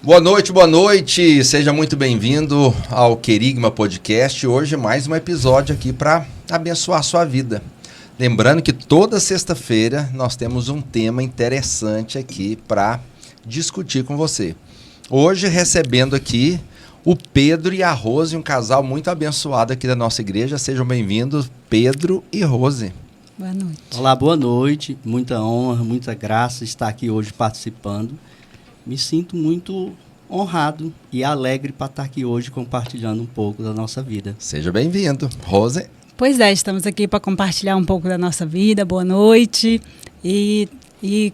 Boa noite, seja muito bem-vindo ao Querigma Podcast. Hoje mais um episódio aqui para abençoar a sua vida. Lembrando que toda sexta-feira nós temos um tema interessante aqui para discutir com você. Hoje recebendo aqui o Pedro e a Rose, um casal muito abençoado aqui da nossa igreja. Sejam bem-vindos, Pedro e Rose. Boa noite. Olá, boa noite. Muita honra, muita graça estar aqui hoje participando. Me sinto muito honrado e alegre para estar aqui hoje compartilhando um pouco da nossa vida. Seja bem-vindo, Rose. Pois é, estamos aqui para compartilhar um pouco da nossa vida. Boa noite. E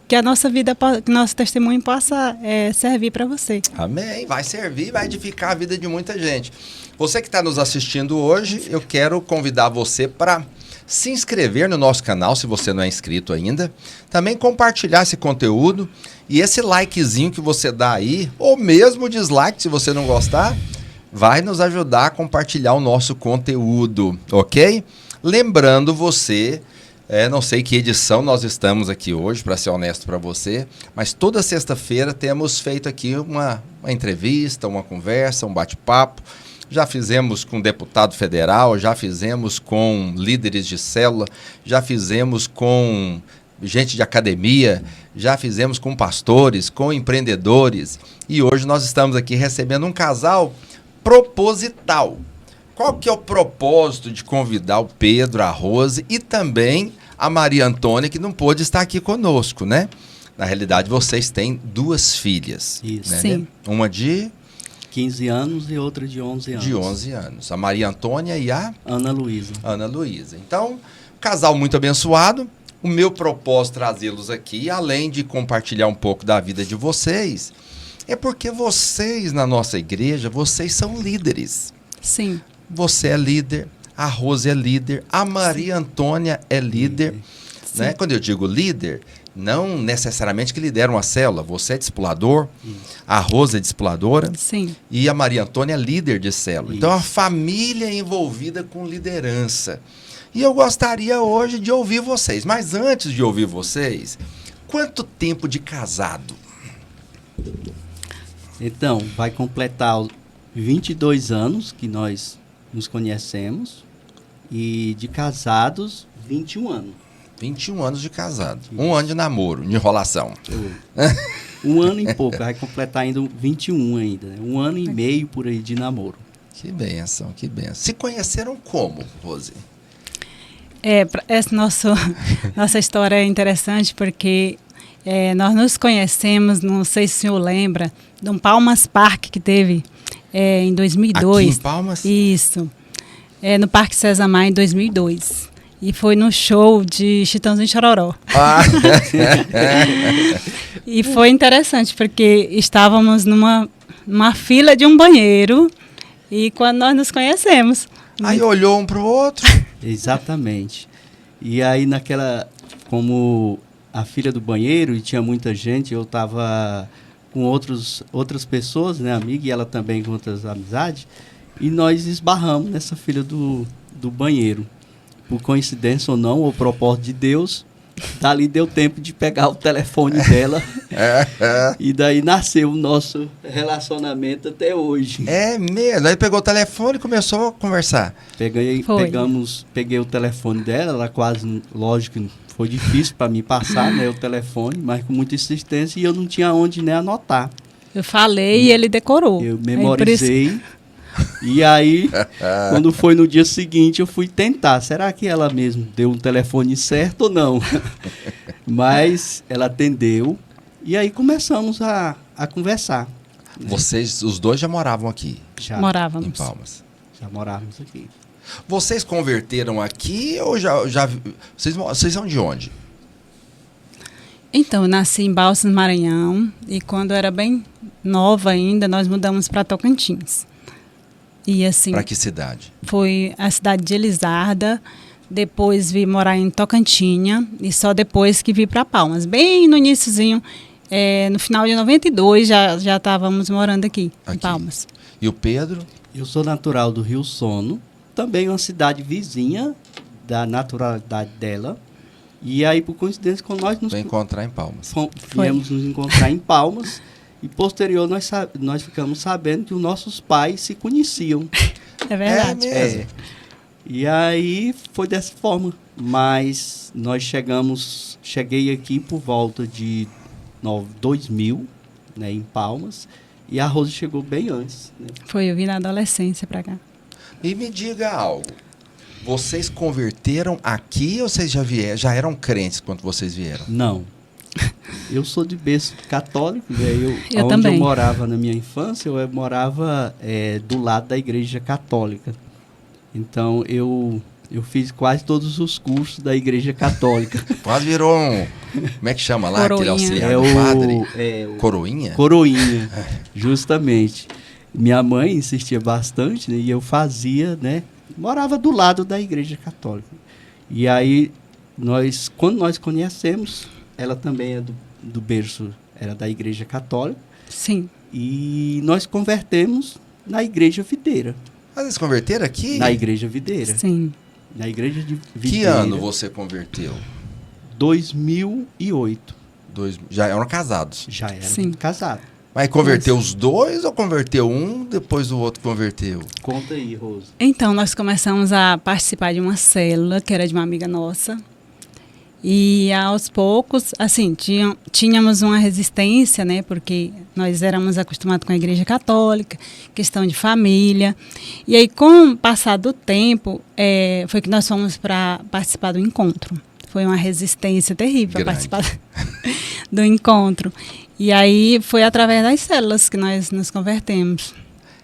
que a nossa vida, que nosso testemunho possa servir para você. Amém. Vai servir, vai edificar a vida de muita gente. Você que está nos assistindo hoje, eu quero convidar você para se inscrever no nosso canal, se você não é inscrito ainda. Também compartilhar esse conteúdo. E esse likezinho que você dá aí, ou mesmo dislike se você não gostar, vai nos ajudar a compartilhar o nosso conteúdo, ok? Lembrando você, não sei que edição nós estamos aqui hoje, para ser honesto para você, mas toda sexta-feira temos feito aqui uma entrevista, uma conversa, um bate-papo. Já fizemos com deputado federal, já fizemos com líderes de célula, já fizemos com gente de academia, já fizemos com pastores, com empreendedores. E hoje nós estamos aqui recebendo um casal proposital. Qual que é o propósito de convidar o Pedro, a Rose e também a Maria Antônia, que não pôde estar aqui conosco, né? Na realidade, vocês têm duas filhas. Isso. Né? Sim. Uma de 15 anos e outra de 11 anos. De 11 anos. A Maria Antônia e a Ana Luísa. Ana Luísa. Então, casal muito abençoado. O meu propósito trazê-los aqui, além de compartilhar um pouco da vida de vocês, é porque vocês na nossa igreja, vocês são líderes. Sim. Você é líder, a Rose é líder, a Maria Antônia é líder. Né? Quando eu digo líder, não necessariamente que lidera uma célula. Você é discipulador, a Rose é discipuladora. Sim. E a Maria Antônia é líder de célula. Então, a Isso. família é envolvida com liderança. E eu gostaria hoje de ouvir vocês. Mas antes de ouvir vocês, quanto tempo de casado? Então, vai completar os 22 anos que nós nos conhecemos e de casados, 21 anos. 21 anos de casado. Um ano de namoro, de enrolação. Um ano e pouco, vai completar ainda 21 ainda, né? Um ano e meio por aí de namoro. Que bênção, que bênção. Se conheceram como, Rose? Essa nossa história é interessante porque nós nos conhecemos, não sei se o senhor lembra, de um Palmas Park que teve em 2002. Aqui em Palmas? Isso. No Parque César Maia em 2002. E foi no show de Chitãozinho e Chororó. Ah. E foi interessante porque estávamos numa fila de um banheiro e quando nós nos conhecemos. Aí olhou um pro outro. Exatamente. E aí como a filha do banheiro e tinha muita gente, eu estava com outras pessoas, né, amiga, e ela também com outras amizades, e nós esbarramos nessa filha do banheiro. Por coincidência ou não, ou propósito de Deus, dali deu tempo de pegar o telefone dela. E daí nasceu o nosso relacionamento até hoje. É mesmo. Aí pegou o telefone e começou a conversar. Peguei o telefone dela, ela quase, lógico, foi difícil para mim passar, né, o telefone, mas com muita insistência e eu não tinha onde, né, anotar. Eu falei e ele decorou. Eu memorizei. E aí, quando foi no dia seguinte, eu fui tentar. Será que ela mesmo deu um telefone certo ou não? Mas ela atendeu e aí começamos a conversar. Né? Vocês, os dois já moravam aqui? Já Morávamos. Em Palmas. Já morávamos aqui. Vocês converteram aqui ou vocês são de onde? Então, eu nasci em Balsas, Maranhão, e quando eu era bem nova ainda, nós mudamos para Tocantins. E assim, Para que cidade? foi a cidade de Elizarda, depois vim morar em Tocantinha, e só depois que vim para Palmas. Bem no iniciozinho, no final de 92, já estávamos morando aqui, em Palmas. E o Pedro? Eu sou natural do Rio Sono, também uma cidade vizinha da naturalidade dela. E aí, por coincidência, quando nós nos Vai encontrar em Palmas. viemos nos encontrar em Palmas, E posterior nós ficamos sabendo que os nossos pais se conheciam. É verdade. É mesmo? E aí foi dessa forma. Mas nós cheguei aqui por volta de 2000, né, em Palmas, e a Rose chegou bem antes. Né? Foi, eu vim na adolescência para cá. E me diga algo. Vocês converteram aqui ou vocês já eram crentes quando vocês vieram? Não. Eu sou de berço católico, né? Eu onde também. eu morava na minha infância, eu morava do lado da igreja católica. Então, eu fiz quase todos os cursos da igreja católica. Quase virou um... Como é que chama lá? Aquele Coroinha. auxiliar do padre? Coroinha? Coroinha, justamente. Minha mãe insistia bastante, né? E eu fazia, né? Morava do lado da igreja católica. E aí, quando nós conhecemos, ela também é do berço, era da igreja católica. Sim. E nós convertemos na igreja videira. Mas eles converteram aqui? Na igreja videira. Sim. Na igreja de Que videira. ano você converteu? 2008. Já eram casados. Já era Sim. casado. Mas converteu os dois ou converteu um, depois o outro converteu? Conta aí, Rose. Então, nós começamos a participar de uma célula, que era de uma amiga nossa. E, aos poucos, assim, tínhamos uma resistência, né? Porque nós éramos acostumados com a igreja católica, questão de família. E aí, com o passar do tempo, foi que nós fomos para participar do encontro. Foi uma resistência terrível para participar do encontro. E aí, foi através das células que nós nos convertemos.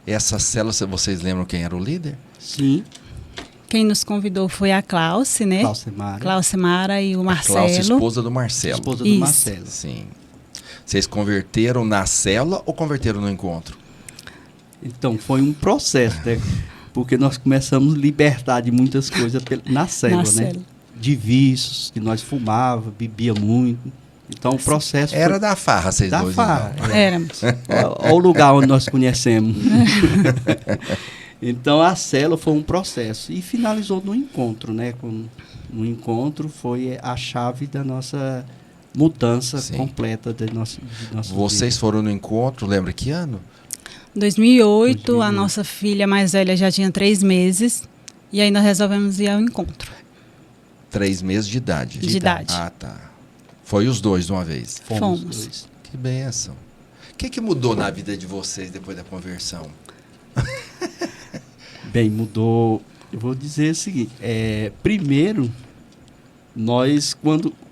Essa célula, vocês lembram quem era o líder? Sim. Quem nos convidou foi a Glauce, né? Glaucemara e o Marcelo. Glauce, esposa do Marcelo. Esposa do Isso. Marcelo. Sim. Vocês converteram na célula ou converteram no encontro? Então, foi um processo, né? Porque nós começamos a libertar de muitas coisas na célula, né? célula. De vícios, que nós fumava, bebia muito. Então, o processo Era foi da farra, vocês da dois. farra. Então. Éramos. Olha o lugar onde nós conhecemos. Então, a célula foi um processo. E finalizou no encontro, né? No encontro foi a chave da nossa mudança Sim. completa de nossa Vocês vida. foram no encontro, lembra que ano? 2008, a nossa filha mais velha já tinha 3 meses. E aí nós resolvemos ir ao encontro. 3 meses de idade. De idade. Ah, tá. Foi os dois de uma vez. Fomos. Dois. Que bênção. O que mudou na vida de vocês depois da conversão? Bem, mudou. Eu vou dizer o seguinte: primeiro, nós,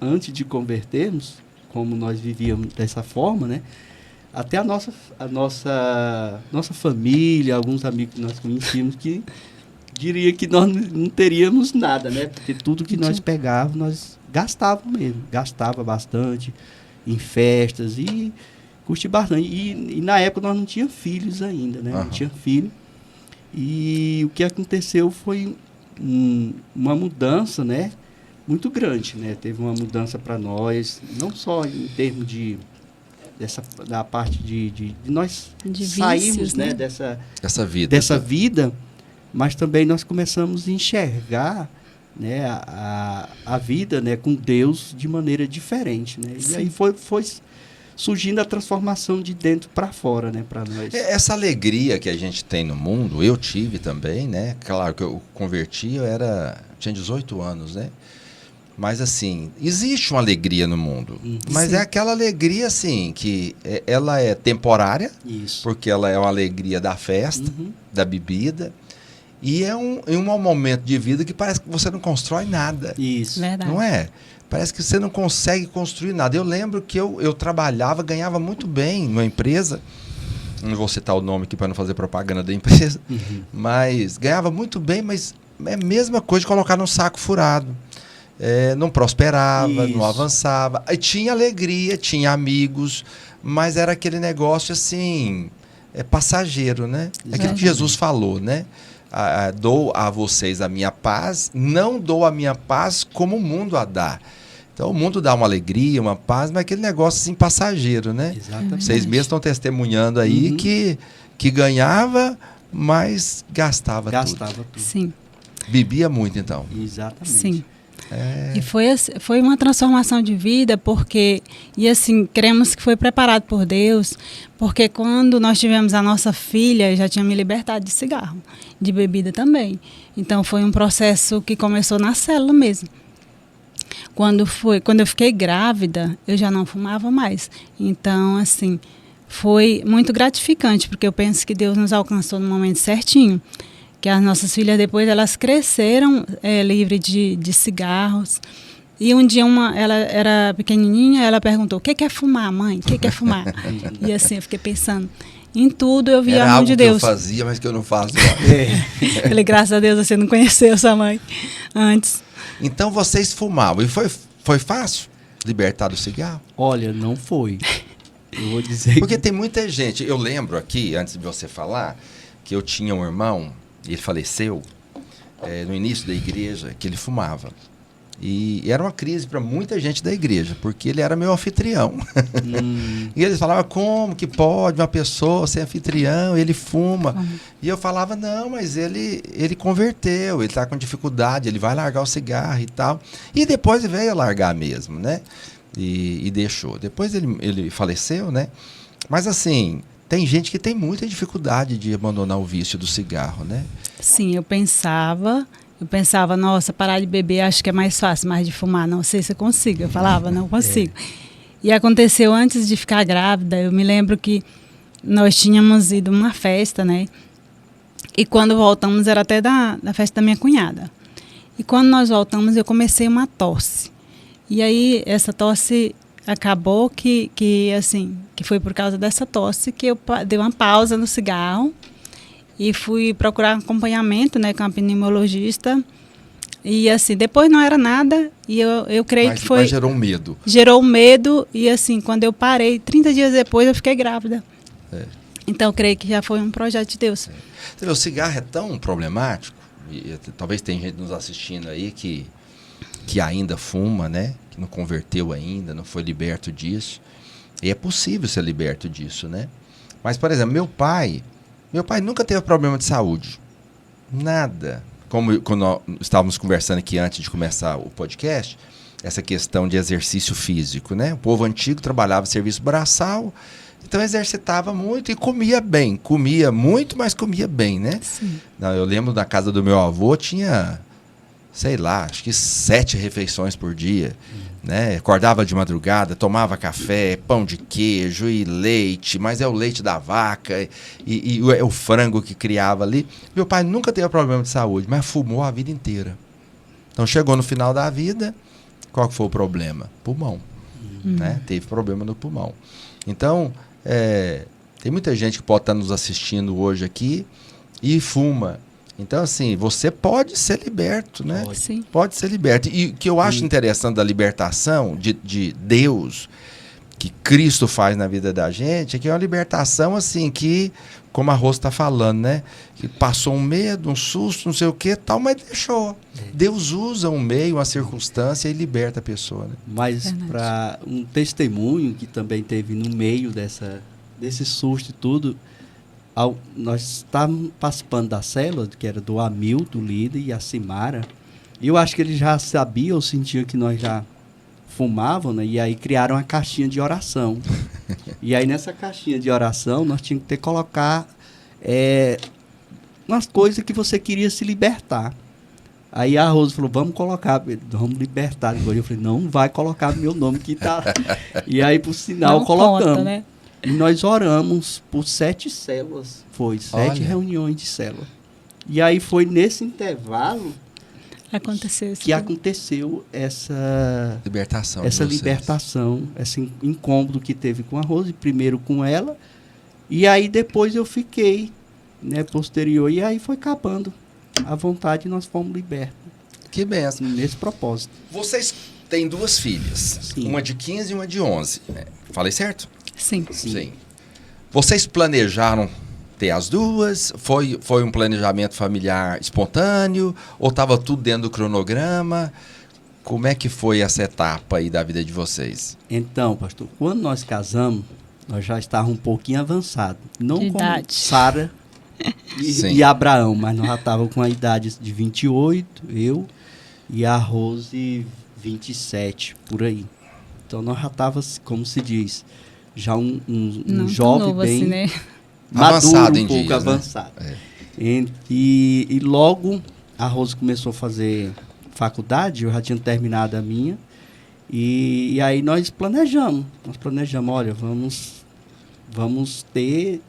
antes de convertermos, como nós vivíamos dessa forma, né? Até a nossa família, alguns amigos que nós conhecíamos, que diria que nós não teríamos nada, né? Porque tudo que nós pegávamos, nós gastávamos mesmo. Gastava bastante em festas e curti bastante. E na época nós não tínhamos filhos ainda, né? Não tinha filho. E o que aconteceu foi uma mudança, né? Muito grande, né? Teve uma mudança para nós, não só em termos da parte de nós De sairmos, vícios, né? né? Dessa vida. vida, mas também nós começamos a enxergar, né? a vida, né? Com Deus de maneira diferente, né? Sim. E aí foi surgindo a transformação de dentro para fora, né? Para nós. Essa alegria que a gente tem no mundo, eu tive também, né? Claro que eu converti, tinha 18 anos, né? Mas, assim, existe uma alegria no mundo. Mas Sim. é aquela alegria, assim, que ela é temporária, Isso. porque ela é uma alegria da festa, da bebida, e é um momento de vida que parece que você não constrói nada. Isso. Verdade. Não é? Parece que você não consegue construir nada. Eu lembro que eu trabalhava, ganhava muito bem numa empresa, não vou citar o nome aqui para não fazer propaganda da empresa, mas ganhava muito bem, mas é a mesma coisa de colocar num saco furado. Não prosperava, Isso. não avançava. Aí tinha alegria, tinha amigos, mas era aquele negócio assim, passageiro, né? É aquilo que Jesus falou, né? Dou a vocês a minha paz, não dou a minha paz como o mundo a dá. Então o mundo dá uma alegria, uma paz, mas aquele negócio assim passageiro, né? Exatamente. Vocês mesmos estão testemunhando aí que ganhava, mas gastava tudo. Tudo. Sim. Bebia muito, então. Exatamente. Sim. E foi uma transformação de vida, porque, e assim, cremos que foi preparado por Deus, porque quando nós tivemos a nossa filha, já tinha me libertado de cigarro, de bebida também. Então foi um processo que começou na célula mesmo. Quando eu fiquei grávida, eu já não fumava mais. Então, assim, foi muito gratificante, porque eu penso que Deus nos alcançou no momento certinho. Que as nossas filhas depois, elas cresceram livre de cigarros. E um dia ela era pequenininha, ela perguntou: o que é fumar, mãe? O que é fumar? E assim, eu fiquei pensando em tudo, eu vi a mão de Deus. Era algo que eu fazia, mas que eu não faço. Falei, graças a Deus, você não conheceu sua mãe antes. Então vocês fumavam. E foi fácil libertar do cigarro? Olha, não foi. Eu vou dizer. Porque tem muita gente. Eu lembro aqui, antes de você falar, que eu tinha um irmão, e ele faleceu no início da igreja, que ele fumava. E era uma crise para muita gente da igreja, porque ele era meu anfitrião. E eles falavam: como que pode uma pessoa ser anfitrião, ele fuma? E eu falava: não, mas ele converteu, ele está com dificuldade, ele vai largar o cigarro e tal. E depois ele veio a largar mesmo, né? E deixou. Depois ele faleceu, né? Mas assim, tem gente que tem muita dificuldade de abandonar o vício do cigarro, né? Sim, eu pensava, nossa, parar de beber acho que é mais fácil, mas de fumar não sei se eu consigo. Eu falava, não consigo. E aconteceu antes de ficar grávida, eu me lembro que nós tínhamos ido a uma festa, né? E quando voltamos, era até da festa da minha cunhada. E quando nós voltamos, eu comecei uma tosse. E aí, essa tosse acabou que foi por causa dessa tosse que eu dei uma pausa no cigarro e fui procurar acompanhamento, né, com a pneumologista. E assim, depois não era nada e eu creio que foi... Mas gerou um medo. Gerou um medo e assim, quando eu parei, 30 dias depois eu fiquei grávida. Então eu creio que já foi um projeto de Deus. O cigarro é tão problemático, e talvez tenha gente nos assistindo aí que ainda fuma, né? Que não converteu ainda, não foi liberto disso. E é possível ser liberto disso, né? Mas, por exemplo, meu pai nunca teve problema de saúde. Nada. Como quando nós estávamos conversando aqui antes de começar o podcast, essa questão de exercício físico, né? O povo antigo trabalhava serviço braçal, então exercitava muito e comia bem. Comia muito, mas comia bem, né? Sim. Eu lembro da casa do meu avô, tinha, sei lá, acho que 7 refeições por dia. Né? Acordava de madrugada, tomava café, pão de queijo e leite, mas é o leite da vaca e é o frango que criava ali. Meu pai nunca teve problema de saúde, mas fumou a vida inteira. Então chegou no final da vida, qual que foi o problema? Pulmão. Né? Teve problema no pulmão. Então, tem muita gente que pode estar nos assistindo hoje aqui e fuma. Então, assim, você pode ser liberto, né? Sim. Pode ser liberto. E o que eu acho interessante da libertação de Deus, que Cristo faz na vida da gente, é que é uma libertação, assim, que, como a Rose está falando, né? Que passou um medo, um susto, não sei o que, tal, mas deixou. Deus usa um meio, uma circunstância e liberta a pessoa, né? Mas para um testemunho que também teve no meio desse susto e tudo... Nós estávamos participando da célula, que era do Hamilton, do líder, e a Simara. E eu acho que eles já sabiam, ou sentiam que nós já fumávamos, né? E aí criaram uma caixinha de oração. E aí nessa caixinha de oração, nós tínhamos que colocar umas coisas que você queria se libertar. Aí a Rose falou, vamos libertar. Eu falei, não vai colocar meu nome que tá. E aí, por sinal, não colocamos. Conta, né? E nós oramos por 7 células. Foi 7 Olha. reuniões de célula. E aí foi nesse intervalo aconteceu essa libertação. Libertação, esse incômodo que teve com a Rose, primeiro com ela, e aí depois eu fiquei, né, posterior, e aí foi acabando a vontade e nós fomos libertos. Que benção. Nesse propósito. Vocês têm 2 filhas, Sim. Uma de 15 e uma de 11. Falei certo? Sim. Sim. Vocês planejaram ter as 2? Foi um planejamento familiar espontâneo? Ou estava tudo dentro do cronograma? Como é que foi essa etapa aí da vida de vocês? Então, pastor, quando nós casamos, nós já estávamos um pouquinho avançados. Não De como idade. Sara e Abraão, mas nós já estávamos com a idade de 28, eu, e a Rose 27, por aí. Então nós já tava, como se diz, já um Não jovem novo bem assim, né? maduro, Avançado um em pouco dias, né? avançado. É. E logo a Rose começou a fazer faculdade, eu já tinha terminado a minha. E aí nós planejamos, olha, vamos ter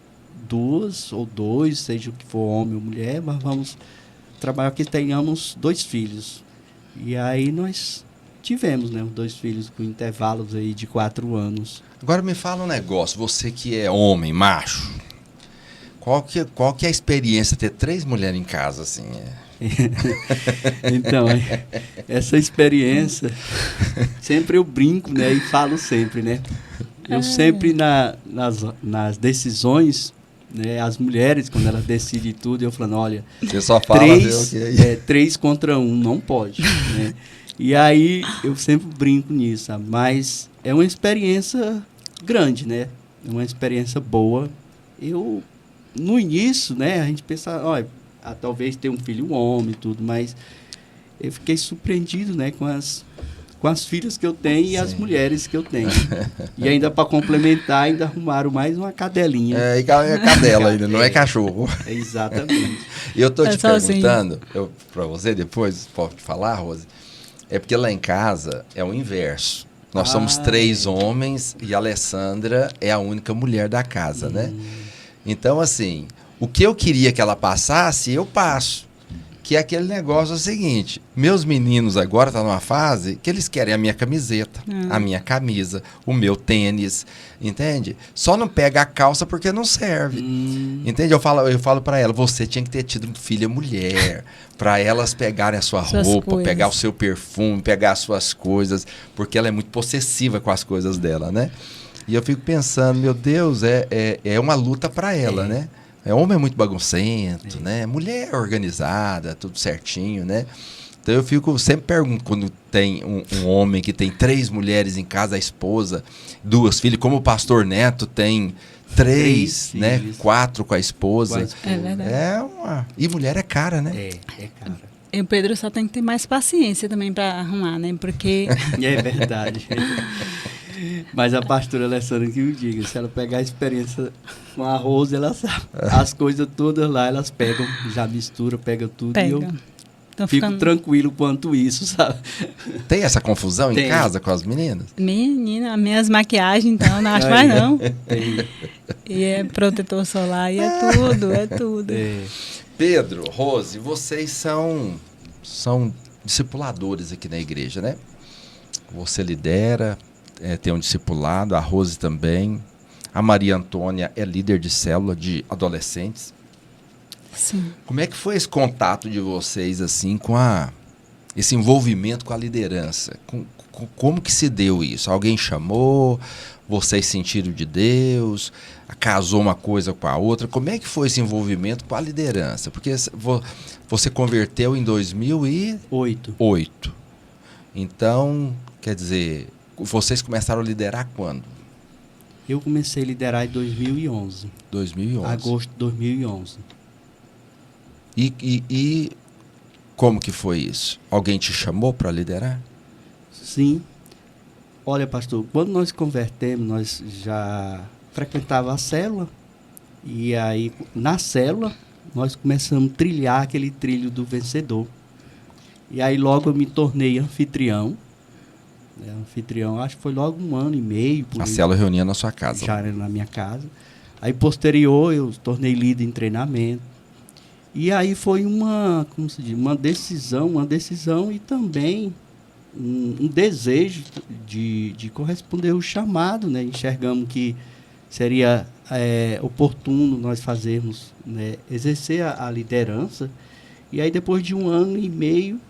duas ou dois, seja o que for homem ou mulher, mas vamos trabalhar que tenhamos 2 filhos. E aí nós tivemos, né, 2 filhos com intervalos aí de 4 anos. Agora me fala um negócio, você que é homem, macho, qual que é a experiência de ter 3 mulheres em casa, assim? Então, essa experiência, sempre eu brinco, né, e falo sempre, né? Eu sempre nas decisões, né, as mulheres, quando elas decidem tudo, eu falando, olha, Você só fala 3 contra 1, não pode, né? E aí eu sempre brinco nisso, sabe? Mas é uma experiência grande, né? É uma experiência boa. No início, né, a gente pensa, olha, talvez ter um filho homem e tudo, mas eu fiquei surpreendido, né, com as filhas que eu tenho e as mulheres que eu tenho. E ainda para complementar, ainda arrumaram mais uma cadelinha. É cadela ainda, não é cachorro. Exatamente. E eu tô te sozinho. perguntando, para você depois, pode falar, Rose, é porque lá em casa é o inverso. Nós somos 3 homens e a Alessandra é a única mulher da casa, né? Então, assim, o que eu queria que ela passasse, eu passo. Que é aquele negócio é o seguinte, meus meninos agora estão numa fase que eles querem a minha camiseta, a minha camisa, o meu tênis, entende? Só não pega a calça porque não serve, entende? Eu falo para ela, você tinha que ter tido filha mulher, para elas pegarem a sua roupa, coisas. pegar o seu perfume, pegar as suas coisas, porque ela é muito possessiva com as coisas dela, né? E eu fico pensando, meu Deus, é uma luta para ela, né? Homem é muito baguncento, né? Mulher é organizada, tudo certinho, né? Então eu sempre pergunto, quando tem um homem que tem 3 mulheres em casa, a esposa, 2 filhos, como o pastor Neto tem 3, né? 4 com a esposa. É verdade. E mulher é cara, né? É cara. E o Pedro só tem que ter mais paciência também para arrumar, né? Porque É verdade. Mas a pastora Alessandra que me diga, se ela pegar a experiência com a Rose, ela sabe. As coisas todas lá, elas pegam, já mistura, pega tudo. pega. E eu Então, fico tranquilo quanto isso, sabe? Tem essa confusão Tem. em casa com as meninas? Menina, minhas maquiagens, então, não acho mais não. Tem. E é protetor solar, e é tudo, é tudo. Pedro, Rose, vocês são discipuladores aqui na igreja, né? Você lidera, tem um discipulado, a Rose também. A Maria Antônia é líder de célula de adolescentes. Sim. Como é que foi esse contato de vocês assim com esse envolvimento com a liderança? Como que se deu isso? Alguém chamou? Vocês sentiram de Deus? Casou uma coisa com a outra? Como é que foi esse envolvimento com a liderança? Porque você converteu em 2008. Então, quer dizer, vocês começaram a liderar quando? Eu comecei a liderar em 2011. 2011. Agosto de 2011. E como que foi isso? Alguém te chamou para liderar? Sim. Olha, pastor, quando nós convertemos, nós já frequentava a célula. E aí, na célula, nós começamos a trilhar aquele trilho do vencedor. E aí, logo eu me tornei anfitrião. Anfitrião, acho que foi logo 1 ano e meio. A célula reunia na sua casa. Já era na minha casa. Aí, posterior, eu tornei líder em treinamento. E aí foi uma decisão e também um desejo de corresponder ao chamado, né? Enxergamos que seria oportuno nós fazermos, né, exercer a liderança. E aí, depois de 1 ano e meio,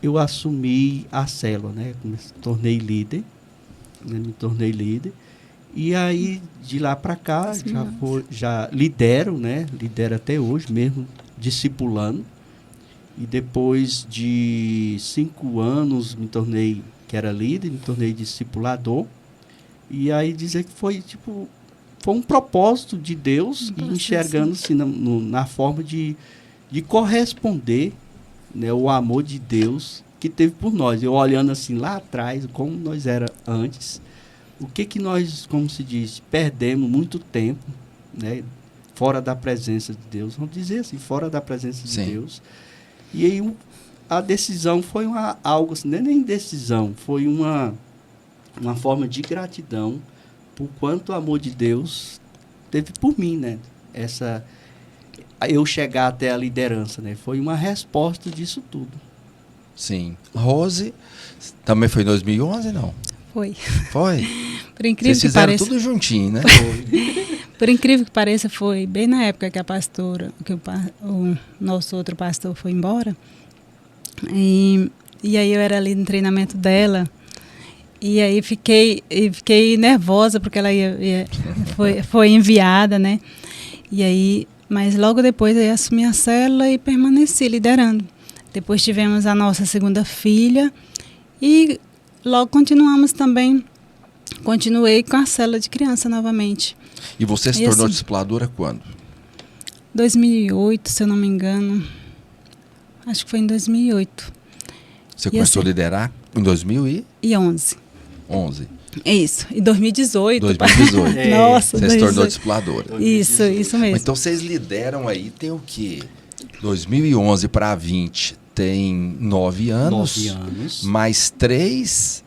eu assumi a célula, né? Me tornei líder. E aí, de lá para cá, já lidero, né? Lidero até hoje, mesmo discipulando. E depois de 5 anos, que era líder, me tornei discipulador. E aí dizer que foi um propósito de Deus, e enxergando-se na forma de corresponder, né, o amor de Deus que teve por nós. Eu olhando assim lá atrás, como nós era antes, o que nós, como se diz, perdemos muito tempo, né, fora da presença de Deus. Vamos dizer assim, fora da presença de Deus. E aí a decisão foi algo assim, não é nem decisão, foi uma forma de gratidão por quanto o amor de Deus teve por mim, né? Eu chegar até a liderança, né? Foi uma resposta disso tudo. Sim. Rose, também foi em 2011, não? Foi. Foi? Por incrível Vocês que fizeram pareça, tudo juntinho, né? por incrível que pareça, foi bem na época que a pastora, que o nosso outro pastor foi embora. E aí eu era ali no treinamento dela. E aí fiquei nervosa porque ela foi enviada, né? E aí, mas logo depois eu assumi a célula e permaneci liderando. Depois tivemos a nossa segunda filha e logo continuei com a célula de criança novamente. E você se tornou discipuladora quando? 2008, se eu não me engano. Acho que foi em 2008. Você começou a liderar em 2011? 11. Isso. E 2018. 2018. Nossa, você se tornou discipuladora. Isso mesmo. Então vocês lideram aí, tem o quê? 2011 para 20 tem 9 anos. 9 anos. Mais 3,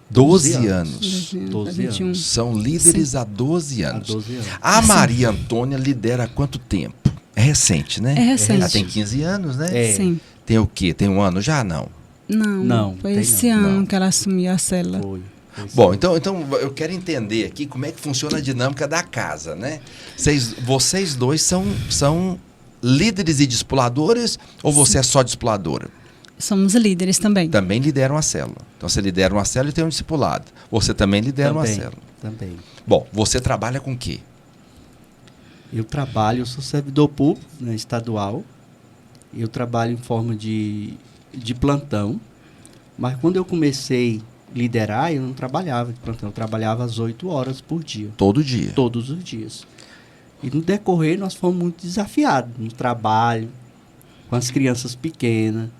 12 anos. 12 anos. São líderes há 12 anos. Há 12 anos. A Maria Antônia lidera há quanto tempo? É recente, né? É recente. Ela tem 15 anos, né? Sim. Tem o quê? Tem um ano já? Não. Não, foi esse ano que ela assumiu a célula. Foi. Bom, então eu quero entender aqui como é que funciona a dinâmica da casa, né? Vocês dois são líderes e discipuladores ou você é só discipuladora? Somos líderes também. Também lideram a célula. Então você lidera uma célula e tem um discipulado. Você também lidera uma célula. Também. Bom, você trabalha com o quê? Eu sou servidor público, né, estadual. Eu trabalho em forma de plantão. Mas quando eu comecei a liderar, eu não trabalhava de plantão. Eu trabalhava às 8 horas por dia. Todo dia? Todos os dias. E no decorrer nós fomos muito desafiados no trabalho, com as crianças pequenas.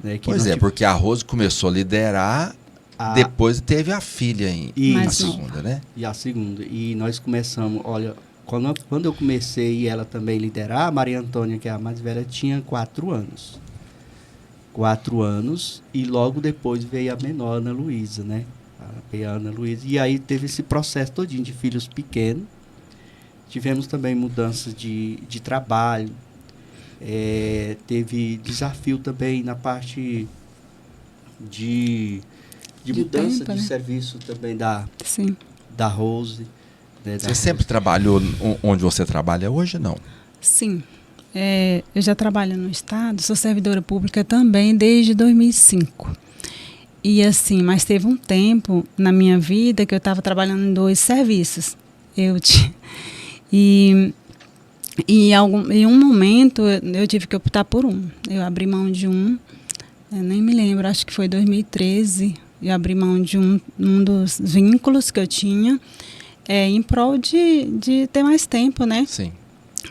Né, porque a Rose começou a liderar, depois teve a filha na segunda, né? E a segunda. E nós começamos, olha, quando eu comecei e ela também liderar, a Maria Antônia, que é a mais velha, tinha 4 anos. 4 anos, e logo depois veio a menor, Ana Luísa, né? Veio a Ana Luísa. E aí teve esse processo todinho de filhos pequenos. Tivemos também mudanças de trabalho. Teve desafio também na parte de mudança tempo, de né? serviço também da Rose. Né, você sempre trabalhou onde você trabalha hoje, não? Sim. Eu já trabalho no Estado, sou servidora pública também desde 2005. E assim, mas teve um tempo na minha vida que eu estava trabalhando em 2 serviços. E em um momento eu tive que optar por um. Eu abri mão de um, eu nem me lembro, acho que foi 2013. Eu abri mão de um dos vínculos que eu tinha em prol de ter mais tempo, né? Sim.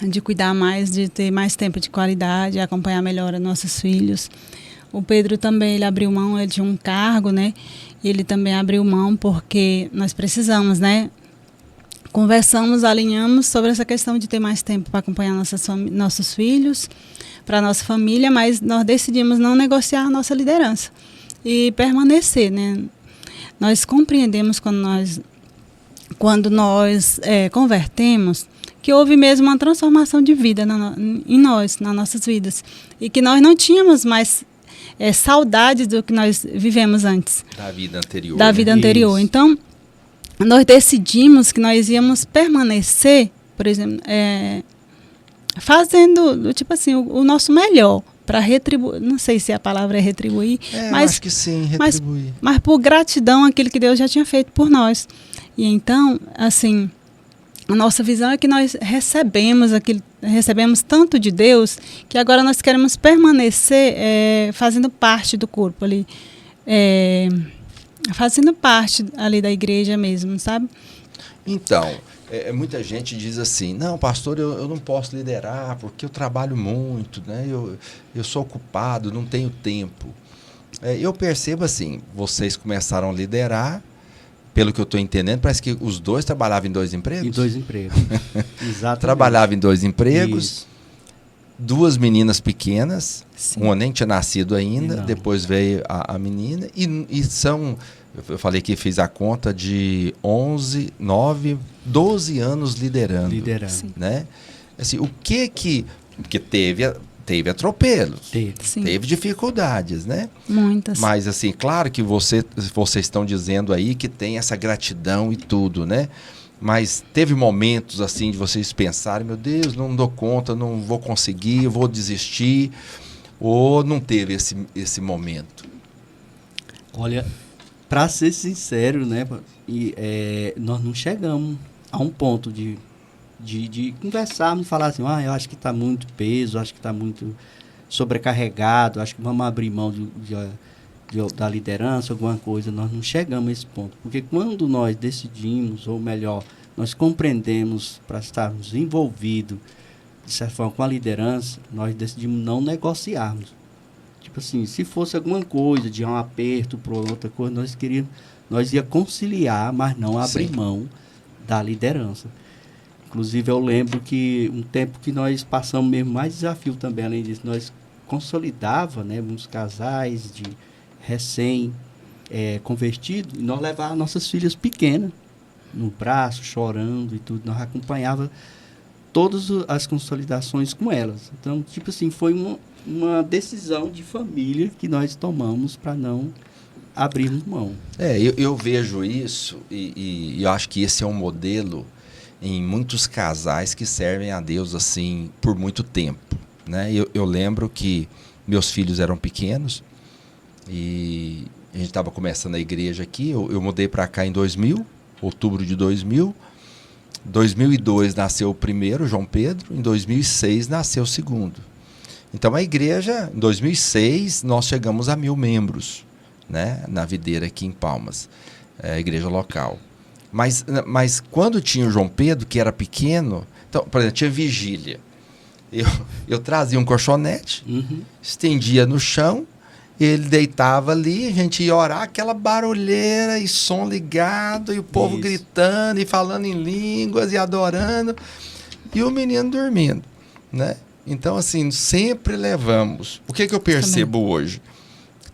De cuidar mais, de ter mais tempo de qualidade, acompanhar melhor os nossos filhos. O Pedro também, ele abriu mão, ele tinha um cargo, né? E ele também abriu mão porque nós precisamos, né? Conversamos, alinhamos sobre essa questão de ter mais tempo para acompanhar nossos filhos, para a nossa família, mas nós decidimos não negociar a nossa liderança e permanecer, né? Nós compreendemos quando nós convertemos, que houve mesmo uma transformação de vida em nós, nas nossas vidas, e que nós não tínhamos mais saudades do que nós vivemos antes. Da vida anterior. Da vida anterior. Então, nós decidimos que nós íamos permanecer, por exemplo, fazendo, tipo assim, o nosso melhor para retribuir, não sei se a palavra é retribuir, mas acho que sim, retribuir. Mas por gratidão àquilo que Deus já tinha feito por nós. E então, assim, a nossa visão é que nós recebemos tanto de Deus que agora nós queremos permanecer fazendo parte do corpo ali, fazendo parte ali da igreja mesmo, sabe? Então, muita gente diz assim, não, pastor, eu não posso liderar porque eu trabalho muito, né? Eu sou ocupado, não tenho tempo. Eu percebo assim, vocês começaram a liderar, pelo que eu estou entendendo, parece que os dois trabalhavam em 2 empregos? Em 2 empregos. Exatamente. Trabalhavam em 2 empregos, Isso. 2 meninas pequenas, Sim. uma nem tinha nascido ainda, Não. depois veio a menina, e são, eu falei que fiz a conta de 11, 9, 12 anos liderando. Sim. Né? Assim, o que porque teve atropelos, Sim. teve dificuldades, né? Muitas. Mas, assim, claro que vocês estão dizendo aí que tem essa gratidão e tudo, né? Mas teve momentos, assim, de vocês pensarem, meu Deus, não dou conta, não vou conseguir, vou desistir, ou não teve esse momento? Olha, para ser sincero, né, nós não chegamos a um ponto de conversarmos e falar assim, eu acho que está muito peso, acho que está muito sobrecarregado, acho que vamos abrir mão da liderança, alguma coisa. Nós não chegamos a esse ponto. Porque quando nós decidimos, ou melhor, nós compreendemos para estarmos envolvidos, de certa forma, com a liderança, nós decidimos não negociarmos. Tipo assim, se fosse alguma coisa, de um aperto para outra coisa, nós ia conciliar, mas não abrir Sim. mão da liderança. Inclusive, eu lembro que um tempo que nós passamos mesmo mais desafio também, além disso, nós consolidava, né, uns casais de recém-convertidos, e nós levávamos nossas filhas pequenas no braço, chorando e tudo. Nós acompanhava todas as consolidações com elas. Então, tipo assim, foi uma decisão de família que nós tomamos para não abrirmos mão. Eu vejo isso e eu acho que esse é um modelo em muitos casais que servem a Deus assim por muito tempo, né? Eu lembro que meus filhos eram pequenos e a gente estava começando a igreja aqui. Eu mudei para cá em 2000, outubro de 2000. 2002 nasceu o primeiro, João Pedro. Em 2006 nasceu o segundo. Então a igreja, em 2006, nós chegamos a 1.000 membros, né? Na Videira aqui em Palmas, a igreja local. Mas quando tinha o João Pedro, que era pequeno, então, por exemplo, tinha vigília. Eu trazia um colchonete, estendia no chão, ele deitava ali, a gente ia orar, aquela barulheira e som ligado, e o povo Isso. gritando e falando em línguas e adorando, e o menino dormindo, né? Então, assim, sempre levamos. O que eu percebo hoje?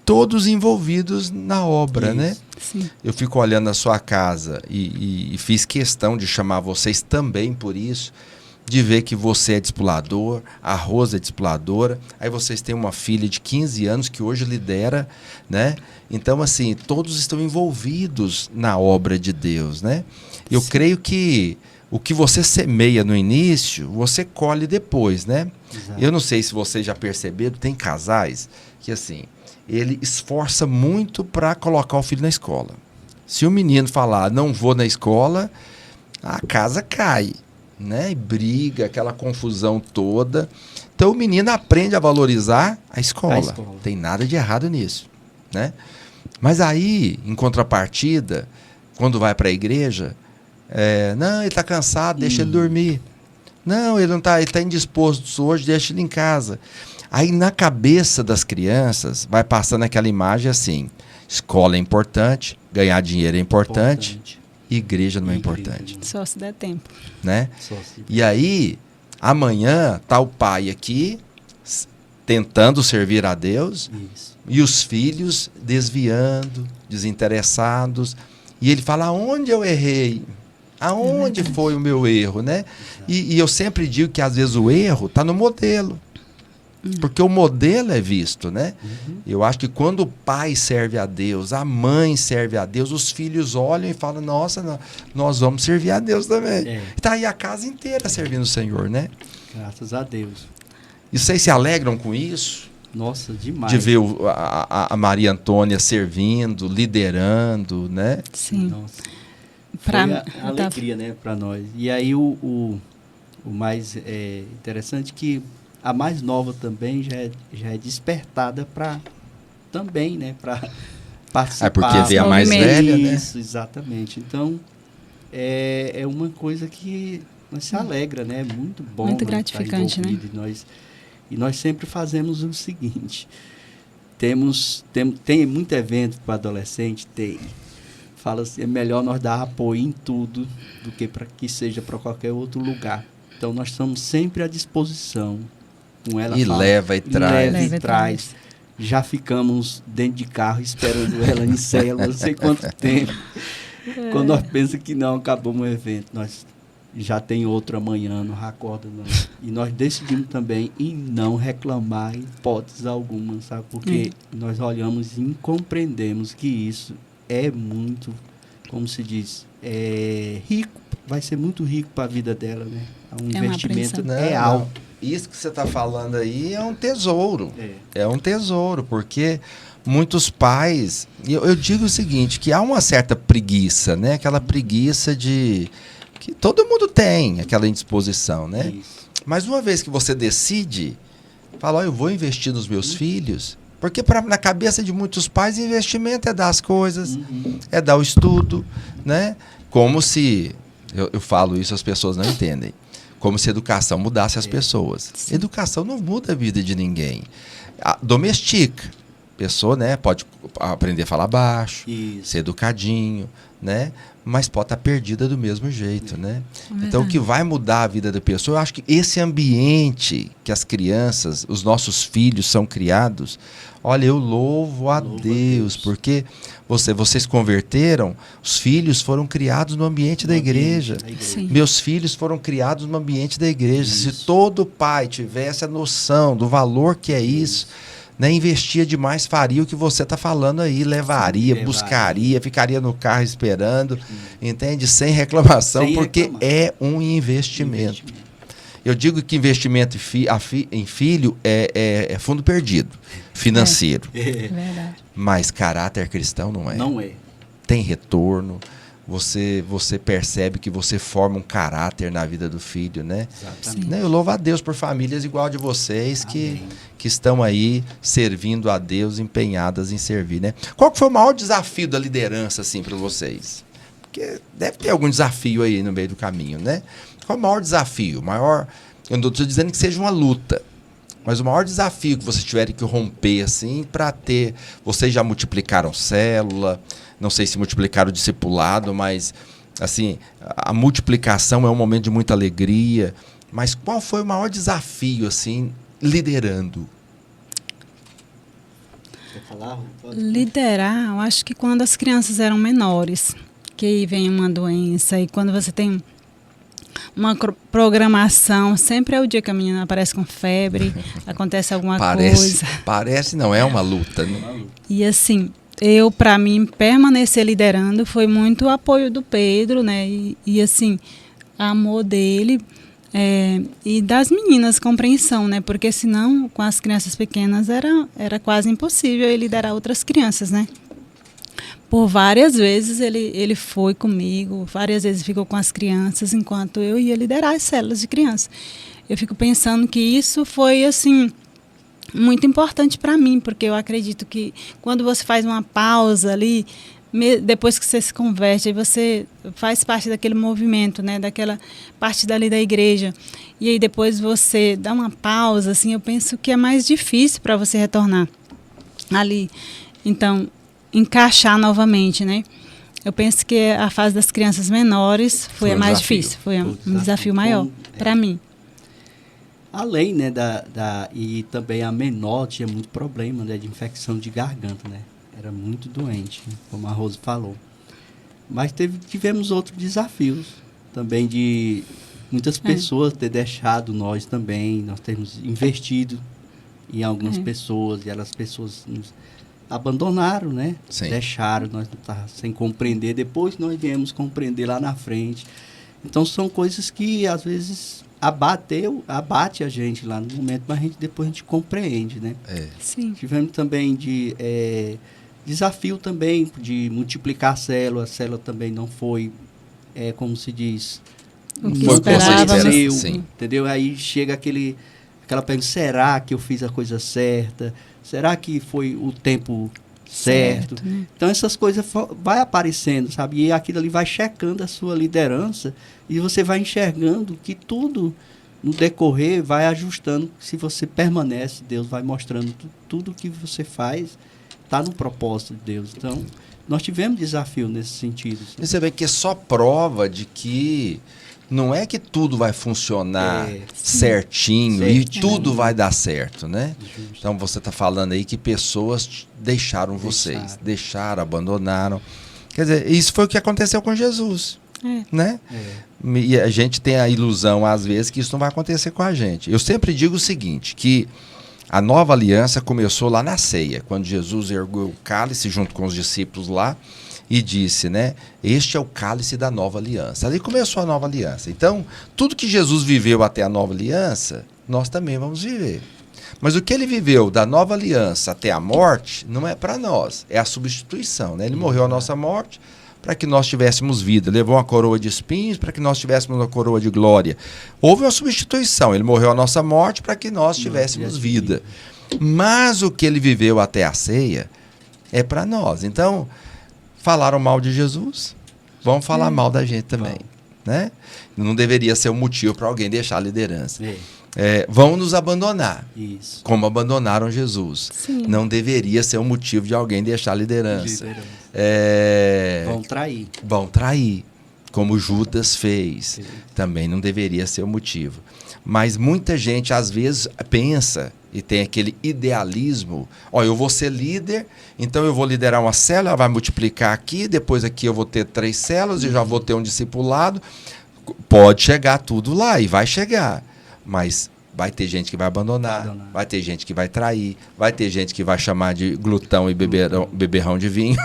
Todos envolvidos na obra, Isso. né? Sim. Eu fico olhando a sua casa e fiz questão de chamar vocês também por isso, de ver que você é discipulador, a Rosa é discipuladora, aí vocês têm uma filha de 15 anos que hoje lidera, né? Então, assim, todos estão envolvidos na obra de Deus, né? Eu creio que o que você semeia no início, você colhe depois, né? Exato. Eu não sei se vocês já perceberam, tem casais que, assim, ele esforça muito para colocar o filho na escola. Se o menino falar, não vou na escola, a casa cai, né? E briga, aquela confusão toda. Então o menino aprende a valorizar a escola. Não tem nada de errado nisso, né? Mas aí, em contrapartida, quando vai para a igreja, não, ele está cansado, deixa ele dormir. Não, ele não tá, ele está indisposto hoje, deixa ele em casa. Aí na cabeça das crianças vai passando aquela imagem assim: escola é importante, ganhar dinheiro é importante. Igreja não é importante. Só se der tempo. Né? E aí, amanhã tá o pai aqui tentando servir a Deus. Isso. E os filhos desviando, desinteressados. E ele fala, aonde eu errei? Aonde foi o meu erro, né? E eu sempre digo que às vezes o erro está no modelo. Porque o modelo é visto, né? Eu acho que quando o pai serve a Deus, a mãe serve a Deus, os filhos olham e falam, nossa, nós vamos servir a Deus também. Está aí a casa inteira servindo o Senhor, né? Graças a Deus. E vocês se alegram com isso? Nossa, demais. De ver a Maria Antônia servindo, liderando, né? Sim. Nossa. Foi a alegria, né, para nós. E aí o mais interessante que a mais nova também já é despertada para também, né, para participar. É porque vê a mais velha, né? Isso, exatamente. Então, é uma coisa que nós se alegra, né? É muito bom. Muito gratificante, né? E nós sempre fazemos o seguinte: Tem muito evento para adolescente, tem. Fala assim, é melhor nós dar apoio em tudo do que para que seja para qualquer outro lugar. Então nós estamos sempre à disposição. Com ela E leva e traz. Leva e traz. Já ficamos dentro de carro esperando ela em célula, não sei quanto tempo. Quando nós pensamos que não, acabamos o evento, nós já tem outro amanhã, não acorda não. E nós decidimos também em não reclamar em hipótese alguma, sabe? Porque nós olhamos e compreendemos que isso é muito, como se diz, rico, vai ser muito rico para a vida dela, né? Um investimento alto. Isso que você está falando aí é um tesouro. É um tesouro, porque muitos pais... Eu digo o seguinte, que há uma certa preguiça, né? Aquela preguiça de... que todo mundo tem, aquela indisposição, né? Isso. Mas uma vez que você decide, fala, eu vou investir nos meus filhos... Porque na cabeça de muitos pais, investimento é dar as coisas, é dar o estudo, né? Como se... Eu falo isso, as pessoas não entendem. Como se educação mudasse as pessoas. Sim. Educação não muda a vida de ninguém. Domestica. A pessoa, né, pode aprender a falar baixo, ser educadinho, né? Mas pode estar perdida do mesmo jeito, né? Então, o que vai mudar a vida da pessoa, eu acho que esse ambiente que as crianças, os nossos filhos são criados, olha, eu louvo a Deus, porque vocês converteram, os filhos foram criados no ambiente da igreja. Meus filhos foram criados no ambiente da igreja. Isso. Se todo pai tivesse a noção do valor que é isso, né, investia demais, faria o que você está falando aí, levaria, buscaria, ficaria no carro esperando, entende? Sem reclamação, porque é um investimento. Eu digo que investimento em filho é fundo perdido, financeiro. Verdade. Mas caráter cristão não é. Não é. Tem retorno. Você percebe que você forma um caráter na vida do filho, né? Exatamente. Eu louvo a Deus por famílias igual a de vocês que estão aí servindo a Deus, empenhadas em servir, né? Qual que foi o maior desafio da liderança, assim, para vocês? Porque deve ter algum desafio aí no meio do caminho, né? Qual o maior desafio? Eu não estou dizendo que seja uma luta, mas o maior desafio que vocês tiverem que romper, assim, para ter... Vocês já multiplicaram célula, não sei se multiplicaram o discipulado, mas, assim, a multiplicação é um momento de muita alegria. Mas qual foi o maior desafio, assim, liderando? Quer falar? Liderar, eu acho que quando as crianças eram menores, que aí vem uma doença, e quando você tem uma programação, sempre é o dia que a menina aparece com febre, acontece alguma coisa. Parece, não, é uma luta, né? E assim, para mim, permanecer liderando foi muito o apoio do Pedro, né? E assim, amor dele e das meninas, compreensão, né? Porque senão, com as crianças pequenas, era quase impossível ele liderar outras crianças, né? Por várias vezes ele foi comigo, várias vezes ficou com as crianças, enquanto eu ia liderar as células de crianças. Eu fico pensando que isso foi, assim, muito importante para mim, porque eu acredito que quando você faz uma pausa ali, depois que você se converte, aí você faz parte daquele movimento, né, daquela parte dali da igreja, e aí depois você dá uma pausa, assim, eu penso que é mais difícil para você retornar ali. Então, encaixar novamente, né? Eu penso que a fase das crianças menores foi a mais difícil, foi um desafio maior para mim. Além, né, e também a menor tinha muito problema, né, de infecção de garganta, né? Era muito doente, como a Rose falou. Mas tivemos outros desafios também de muitas pessoas ter deixado nós também, nós temos investido em algumas pessoas e as pessoas nos abandonaram, né? Sim. Deixaram, nós não estávamos sem compreender, depois nós viemos compreender lá na frente. Então são coisas que às vezes abate a gente lá no momento, mas depois a gente compreende, né? Sim. Tivemos também desafio também de multiplicar a célula também não foi, como se diz, o que não esperávamos, entendeu? Aí chega aquela pergunta, será que eu fiz a coisa certa? Será que foi o tempo certo? Então essas coisas vai aparecendo, sabe? E aquilo ali vai checando a sua liderança e você vai enxergando que tudo no decorrer vai ajustando. Se você permanece, Deus vai mostrando tudo que você faz está no propósito de Deus. Então, nós tivemos desafio nesse sentido. E você vê que é só prova de que não é que tudo vai funcionar certinho e tudo vai dar certo, né? Justo. Então você está falando aí que pessoas deixaram vocês, abandonaram. Quer dizer, isso foi o que aconteceu com Jesus, né? E a gente tem a ilusão, às vezes, que isso não vai acontecer com a gente. Eu sempre digo o seguinte, que a nova aliança começou lá na ceia, quando Jesus ergueu o cálice junto com os discípulos lá e disse, né? Este é o cálice da nova aliança. Ali começou a nova aliança. Então, tudo que Jesus viveu até a nova aliança, nós também vamos viver. Mas o que ele viveu da nova aliança até a morte, não é para nós, é a substituição, né? Ele morreu a nossa morte para que nós tivéssemos vida. Levou uma coroa de espinhos para que nós tivéssemos uma coroa de glória. Houve uma substituição. Ele morreu a nossa morte para que nós tivéssemos vida. Mas o que ele viveu até a ceia é para nós. Então, falaram mal de Jesus, vão falar mal da gente também, né? Não deveria ser um motivo para alguém deixar a liderança. Vão nos abandonar, como abandonaram Jesus. Sim. Não deveria ser um motivo de alguém deixar a liderança. Vão trair, como Judas fez. Também não deveria ser o motivo. Mas muita gente, às vezes, pensa e tem aquele idealismo. Eu vou ser líder, então eu vou liderar uma célula, ela vai multiplicar aqui, depois aqui eu vou ter 3 células e já vou ter um discipulado. Pode chegar tudo lá e vai chegar. Mas vai ter gente que vai abandonar, vai ter gente que vai trair, vai ter gente que vai chamar de glutão e beberrão de vinho,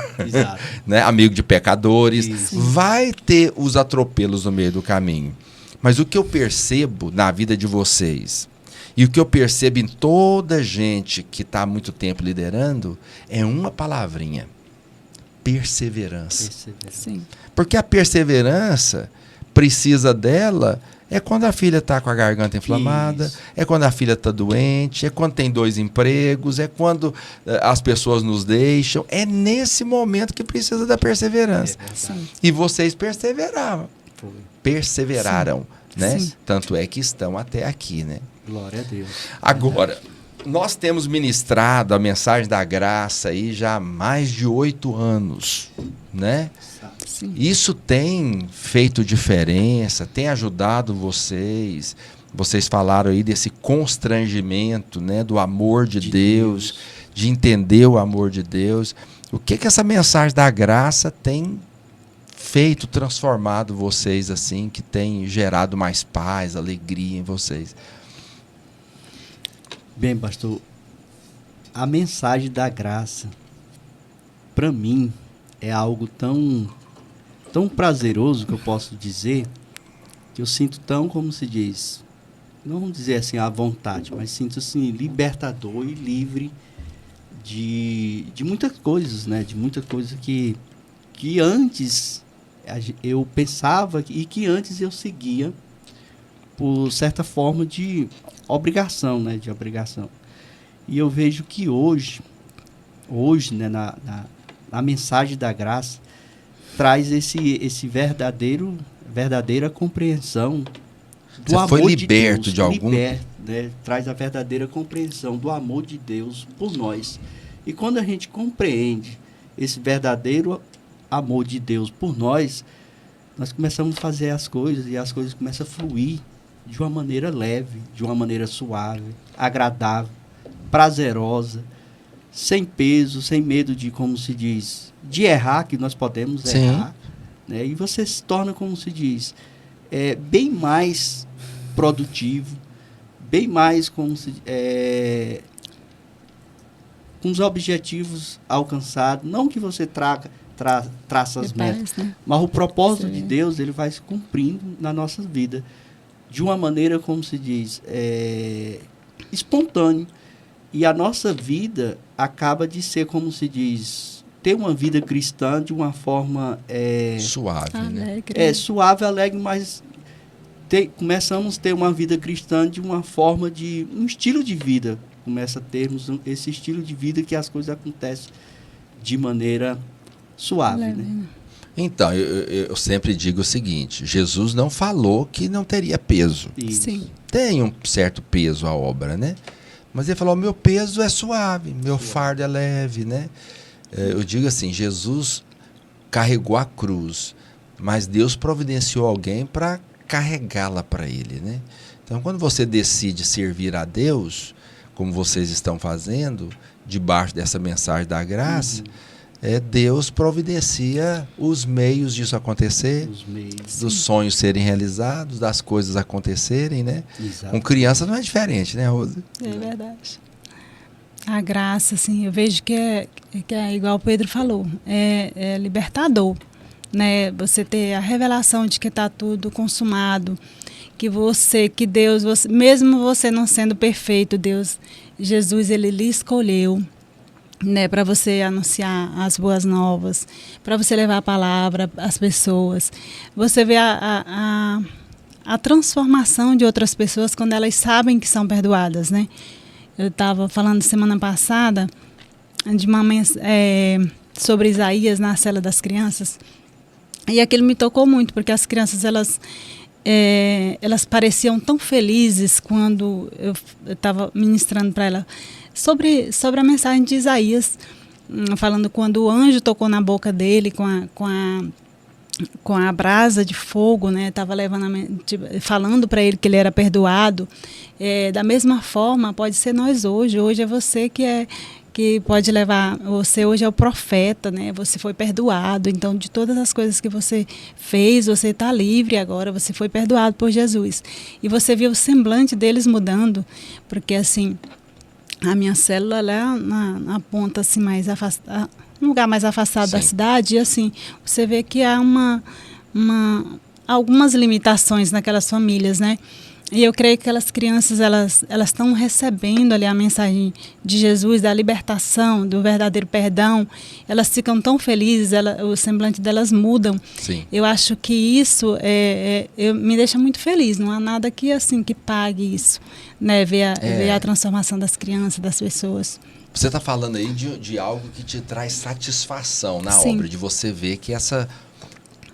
né? Amigo de pecadores. Isso. Vai ter os atropelos no meio do caminho. Mas o que eu percebo na vida de vocês, e o que eu percebo em toda gente que está há muito tempo liderando, é uma palavrinha: perseverança. Sim. Porque a perseverança precisa dela quando a filha está com a garganta inflamada, é quando a filha está doente, é quando tem 2 empregos, é quando as pessoas nos deixam. É nesse momento que precisa da perseverança. E vocês perseveraram. Perseveraram, né? Sim. Tanto é que estão até aqui, né? Glória a Deus. Agora, nós temos ministrado a mensagem da graça aí já há mais de 8 anos, né? Sim. Isso tem feito diferença, tem ajudado vocês. Vocês falaram aí desse constrangimento, né, do amor de Deus, de entender o amor de Deus. O que essa mensagem da graça tem feito, transformado vocês assim, que tem gerado mais paz, alegria em vocês? Bem, pastor, a mensagem da graça, para mim, é algo tão prazeroso, que eu posso dizer, que eu sinto tão, como se diz, não vamos dizer assim à vontade, mas sinto assim libertador e livre de muitas coisas, né? De muita coisa que antes eu pensava e que antes eu seguia por certa forma de obrigação, né? De obrigação. E eu vejo que hoje, né, na mensagem da graça, traz esse verdadeira compreensão do amor de Deus. Você foi liberto de algum... né? Traz a verdadeira compreensão do amor de Deus por nós. E quando a gente compreende esse verdadeiro amor de Deus por nós, nós começamos a fazer as coisas e as coisas começam a fluir de uma maneira leve, de uma maneira suave, agradável, prazerosa, sem peso, sem medo de, como se diz, de errar, que nós podemos errar, né? E você se torna, como se diz, bem mais produtivo, bem mais como se com os objetivos alcançados, não que você traça as metas, né? Mas o propósito de Deus, ele vai se cumprindo na nossa vida de uma maneira, como se diz, espontânea. E a nossa vida acaba de ser, como se diz, ter uma vida cristã de uma forma... suave, alegre. Né? Suave, alegre, mas começamos a ter uma vida cristã de uma forma de... um estilo de vida. Começa a termos esse estilo de vida que as coisas acontecem de maneira suave, né? Então, eu sempre digo o seguinte, Jesus não falou que não teria peso. Isso. Sim. Tem um certo peso a obra, né? Mas ele falou, meu peso é suave, meu fardo é leve, né? Eu digo assim, Jesus carregou a cruz, mas Deus providenciou alguém para carregá-la para ele, né? Então, quando você decide servir a Deus, como vocês estão fazendo, debaixo dessa mensagem da graça, Deus providencia os meios disso acontecer, Os meios. dos sonhos serem realizados, das coisas acontecerem, né? Exato. Com criança não é diferente, né, Rosa? É verdade. A graça, assim, eu vejo que é igual o Pedro falou, é libertador, né? Você ter a revelação de que está tudo consumado, que Deus, mesmo você não sendo perfeito, Jesus, ele lhe escolheu, né, para você anunciar as boas novas, para você levar a palavra às pessoas. Você vê a transformação de outras pessoas quando elas sabem que são perdoadas, né? Eu estava falando semana passada de sobre Isaías na cela das crianças, e aquilo me tocou muito, porque as crianças, elas pareciam tão felizes quando eu estava ministrando para elas sobre a mensagem de Isaías, falando quando o anjo tocou na boca dele com a brasa de fogo, né? Estava falando para ele que ele era perdoado. Da mesma forma, pode ser nós hoje. Hoje é você que pode levar. Você hoje é o profeta, né? Você foi perdoado. Então, de todas as coisas que você fez, você está livre agora. Você foi perdoado por Jesus. E você viu o semblante deles mudando, porque assim, a minha célula lá na ponta assim mais afastada, um lugar mais afastado da cidade, e assim, você vê que há algumas limitações naquelas famílias, né? E eu creio que aquelas crianças, elas estão recebendo ali a mensagem de Jesus, da libertação, do verdadeiro perdão. Elas ficam tão felizes, o semblante delas mudam. Sim. Eu acho que isso me deixa muito feliz. Não há nada que pague isso, né? Ver a transformação das crianças, das pessoas. Você está falando aí de algo que te traz satisfação na Sim. obra, de você ver que essa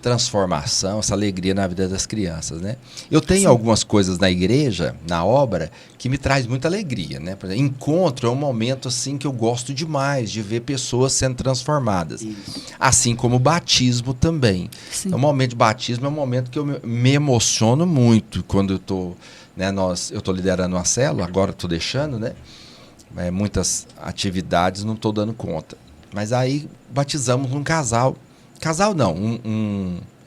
transformação, essa alegria na vida das crianças, né? Eu tenho algumas coisas na igreja, na obra, que me traz muita alegria, né? Por exemplo, encontro é um momento assim que eu gosto demais de ver pessoas sendo transformadas. Isso. Assim como o batismo também. Sim. O momento de batismo é um momento que eu me emociono muito quando eu estou, né, eu estou liderando uma célula, agora estou deixando, né? Muitas atividades não estou dando conta. Mas aí batizamos um casal. Casal não,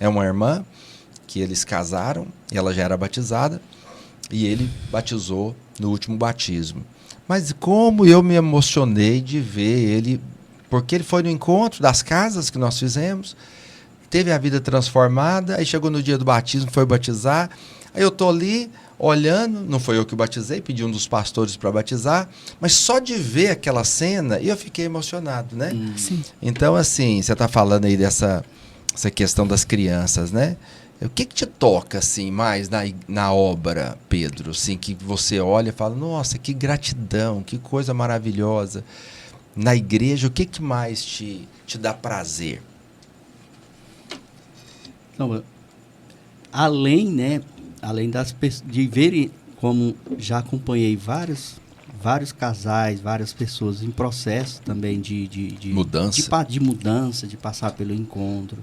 é uma irmã que eles casaram, ela já era batizada e ele batizou no último batismo. Mas como eu me emocionei de ver ele, porque ele foi no encontro das casas que nós fizemos, teve a vida transformada, aí chegou no dia do batismo, foi batizar, aí eu estou ali olhando, não foi eu que batizei, pedi um dos pastores para batizar, mas só de ver aquela cena, eu fiquei emocionado, né? Sim. Então, assim, você está falando aí essa questão das crianças, né? O que te toca, assim, mais na obra, Pedro? Assim, que você olha e fala, nossa, que gratidão, que coisa maravilhosa. Na igreja, o que mais te dá prazer? Então, além, né? Além de verem, como já acompanhei vários casais, várias pessoas em processo também de mudança. De mudança, de passar pelo encontro,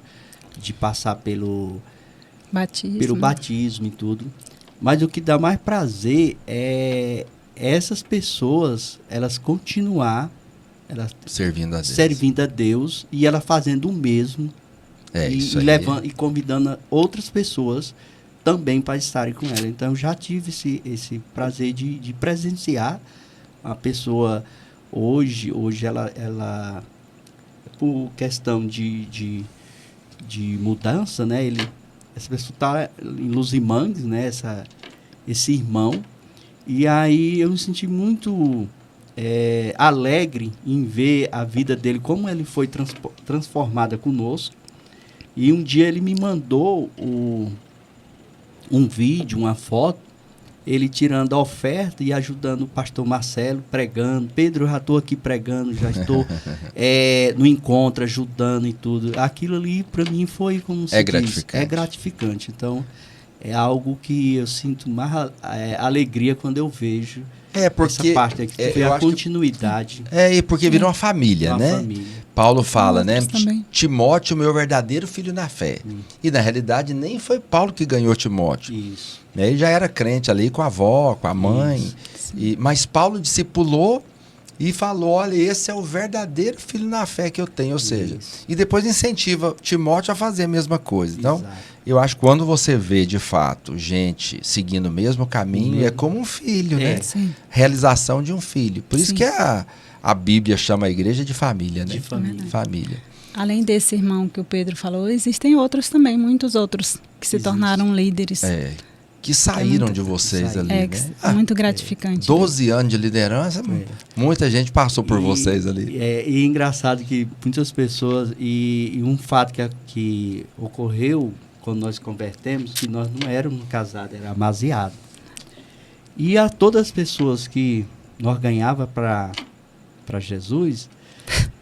de passar pelo batismo e tudo. Mas o que dá mais prazer é essas pessoas, elas continuar servindo a Deus e ela fazendo o mesmo e convidando outras pessoas também para estarem com ela. Então, eu já tive esse prazer de presenciar a pessoa hoje ela por questão de mudança, né? Essa pessoa está em Luzimangues, né? Esse irmão. E aí eu me senti muito alegre em ver a vida dele, como ele foi transformada conosco. E um dia ele me mandou um vídeo, uma foto ele tirando a oferta e ajudando o pastor Marcelo pregando. Pedro, eu já estou aqui pregando, já estou no encontro, ajudando e tudo. Aquilo ali, para mim, foi como se diz, gratificante. É gratificante. Então, é algo que eu sinto mais alegria quando eu vejo porque essa parte aqui, que foi a continuidade. E porque virou uma família, né? Família. Paulo fala, né? Também. Timóteo, meu verdadeiro filho na fé. E na realidade nem foi Paulo que ganhou Timóteo. Isso. Ele já era crente ali com a avó, com a mãe. Mas Paulo discipulou e falou, olha, esse é o verdadeiro filho na fé que eu tenho. Ou seja, e depois incentiva Timóteo a fazer a mesma coisa. Então, Exato. eu acho que quando você vê, de fato, gente seguindo o mesmo caminho, é como um filho, né? Sim. Realização de um filho. Por isso Sim. que a Bíblia chama a igreja de família, né? De família. Família. Além desse irmão que o Pedro falou, existem outros também, muitos outros que se tornaram líderes. Que saíram muito- de vocês ali, É, né? é muito gratificante. 12 anos de liderança, muita gente passou por vocês ali. E é engraçado que muitas pessoas, e um fato que ocorreu quando nós convertemos, que nós não éramos casados, era amaziado. E a todas as pessoas que nós ganhava para Jesus,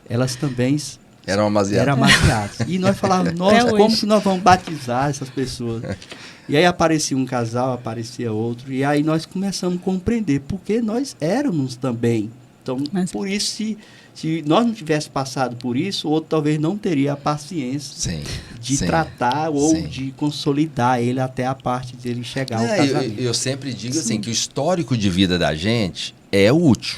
elas também Eram amaziados. eram amaziadas. E nós falávamos, Até nossa, como hoje. que nós vamos batizar essas pessoas? E aí aparecia um casal, aparecia outro, e aí nós começamos a compreender, porque nós éramos também. Então, por isso, se nós não tivéssemos passado por isso, outro talvez não teria a paciência de tratar ou de consolidar ele até a parte dele chegar ao casamento. Eu sempre digo assim, que o histórico de vida da gente é útil.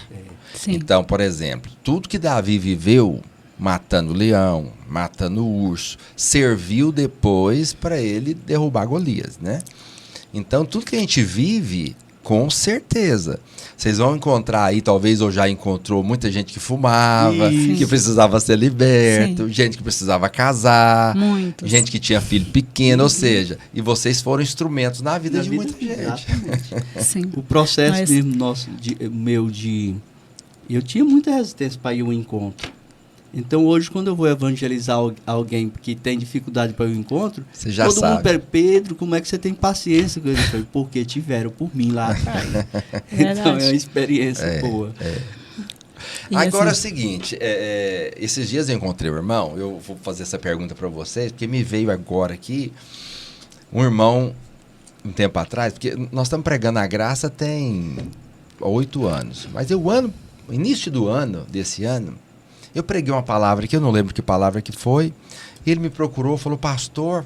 Então, por exemplo, tudo que Davi viveu, matando o leão, matando o urso, serviu depois para ele derrubar Golias, né? Então, tudo que a gente vive, com certeza. Vocês vão encontrar aí, talvez ou já encontrou, muita gente que fumava, que precisava ser liberto, gente que precisava casar, gente que tinha filho pequeno, ou seja, e vocês foram instrumentos na vida de muita gente. Sim. O processo mesmo eu tinha muita resistência para ir ao encontro. Então hoje, quando eu vou evangelizar alguém que tem dificuldade para ir ao encontro, você já todo sabe. mundo pergunta, Pedro, como é que você tem paciência com isso? Porque tiveram por mim lá atrás. Então é uma experiência boa. Agora é o seguinte, esses dias eu encontrei o irmão, eu vou fazer essa pergunta para vocês, porque me veio agora aqui um irmão, um tempo atrás, porque nós estamos pregando a graça tem 8 anos, mas início do ano, desse ano, eu preguei uma palavra que eu não lembro que palavra que foi. Ele me procurou, falou, pastor,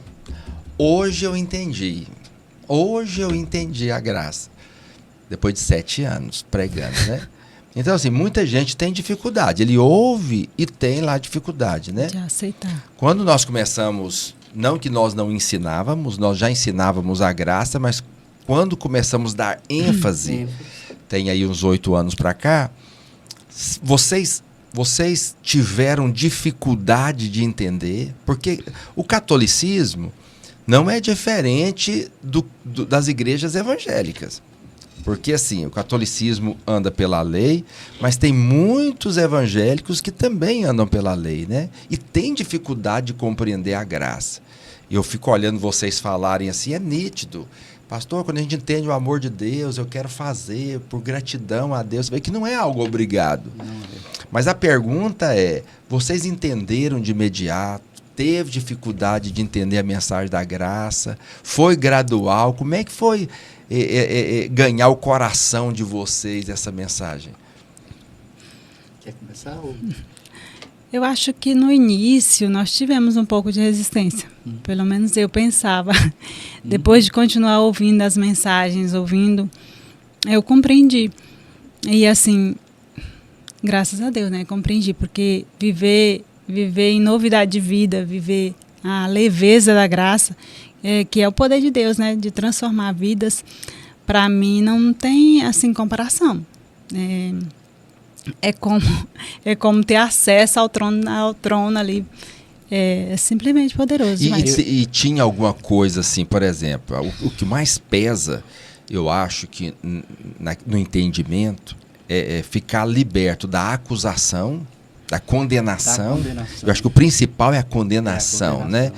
hoje eu entendi a graça. Depois de 7 anos pregando, né? Então, assim, muita gente tem dificuldade. Ele ouve e tem lá dificuldade, né? De aceitar. Quando nós começamos, não que nós não ensinávamos, nós já ensinávamos a graça, mas quando começamos a dar ênfase, tem aí uns 8 anos para cá, vocês tiveram dificuldade de entender, porque o catolicismo não é diferente das igrejas evangélicas. Porque, assim, o catolicismo anda pela lei, mas tem muitos evangélicos que também andam pela lei, né? E tem dificuldade de compreender a graça. E eu fico olhando vocês falarem assim, é nítido. Pastor, quando a gente entende o amor de Deus, eu quero fazer por gratidão a Deus. Que não é algo obrigado. Mas a pergunta é, vocês entenderam de imediato? Teve dificuldade de entender a mensagem da graça? Foi gradual? Como é que foi ganhar o coração de vocês essa mensagem? Quer começar? Eu acho que no início nós tivemos um pouco de resistência. Pelo menos eu pensava. Depois de continuar ouvindo as mensagens, eu compreendi. E assim, graças a Deus, né? Compreendi, porque viver em novidade de vida, viver a leveza da graça, que é o poder de Deus, né? De transformar vidas, para mim não tem assim comparação. É como ter acesso ao trono ali. É simplesmente poderoso. E tinha alguma coisa assim, por exemplo, o que mais pesa, eu acho que no entendimento, é ficar liberto da acusação, da condenação. Eu acho que o principal é a condenação, né?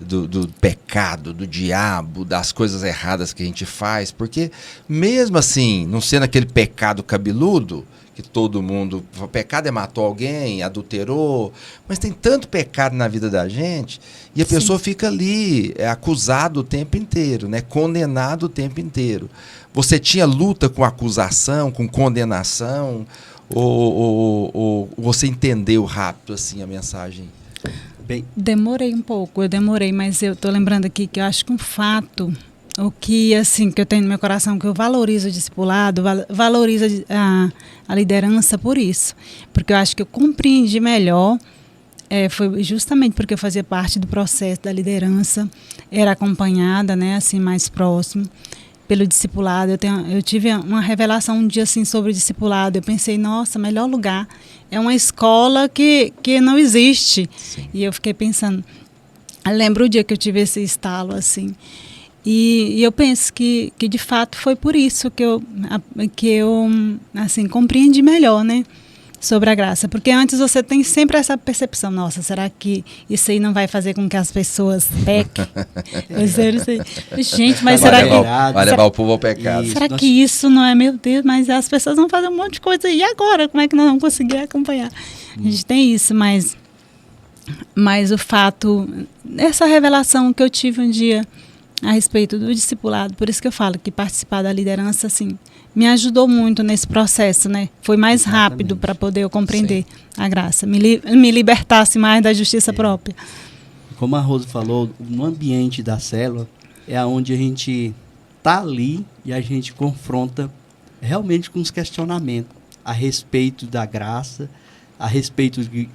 do pecado, do diabo, das coisas erradas que a gente faz, porque mesmo assim, não sendo aquele pecado cabeludo, que todo mundo, o pecado é matou alguém, adulterou, mas tem tanto pecado na vida da gente, e a pessoa fica ali, acusado o tempo inteiro, né? Condenado o tempo inteiro. Você tinha luta com acusação, com condenação, ou você entendeu rápido assim a mensagem? Bem, Demorei um pouco, mas eu estou lembrando aqui que eu acho que um fato, o que assim que eu tenho no meu coração, que eu valorizo o discipulado, valorizo a liderança por isso, porque eu acho que eu compreendi melhor, foi justamente porque eu fazia parte do processo da liderança, era acompanhada, né, assim, mais próximo pelo discipulado. Eu tive uma revelação um dia assim sobre o discipulado. Eu pensei, nossa, melhor lugar é uma escola que não existe. Sim. E eu fiquei pensando, eu lembro o dia que eu tive esse estalo assim. E eu penso que de fato foi por isso que eu assim compreendi melhor, né, sobre a graça, porque antes você tem sempre essa percepção, nossa, será que isso aí não vai fazer com que as pessoas pequem? Gente, mas será que vai levar o povo ao pecado? Será que isso não é, meu Deus, mas as pessoas vão fazer um monte de coisa, e agora? Como é que nós vamos conseguir acompanhar? A gente tem isso, mas o fato, essa revelação que eu tive um dia a respeito do discipulado, por isso que eu falo que participar da liderança, assim, me ajudou muito nesse processo, né? Foi mais rápido para poder eu compreender a graça, me libertasse mais da justiça própria. Como a Rose falou, no ambiente da célula é onde a gente tá ali e a gente confronta realmente com os questionamentos a respeito da graça, a respeito de,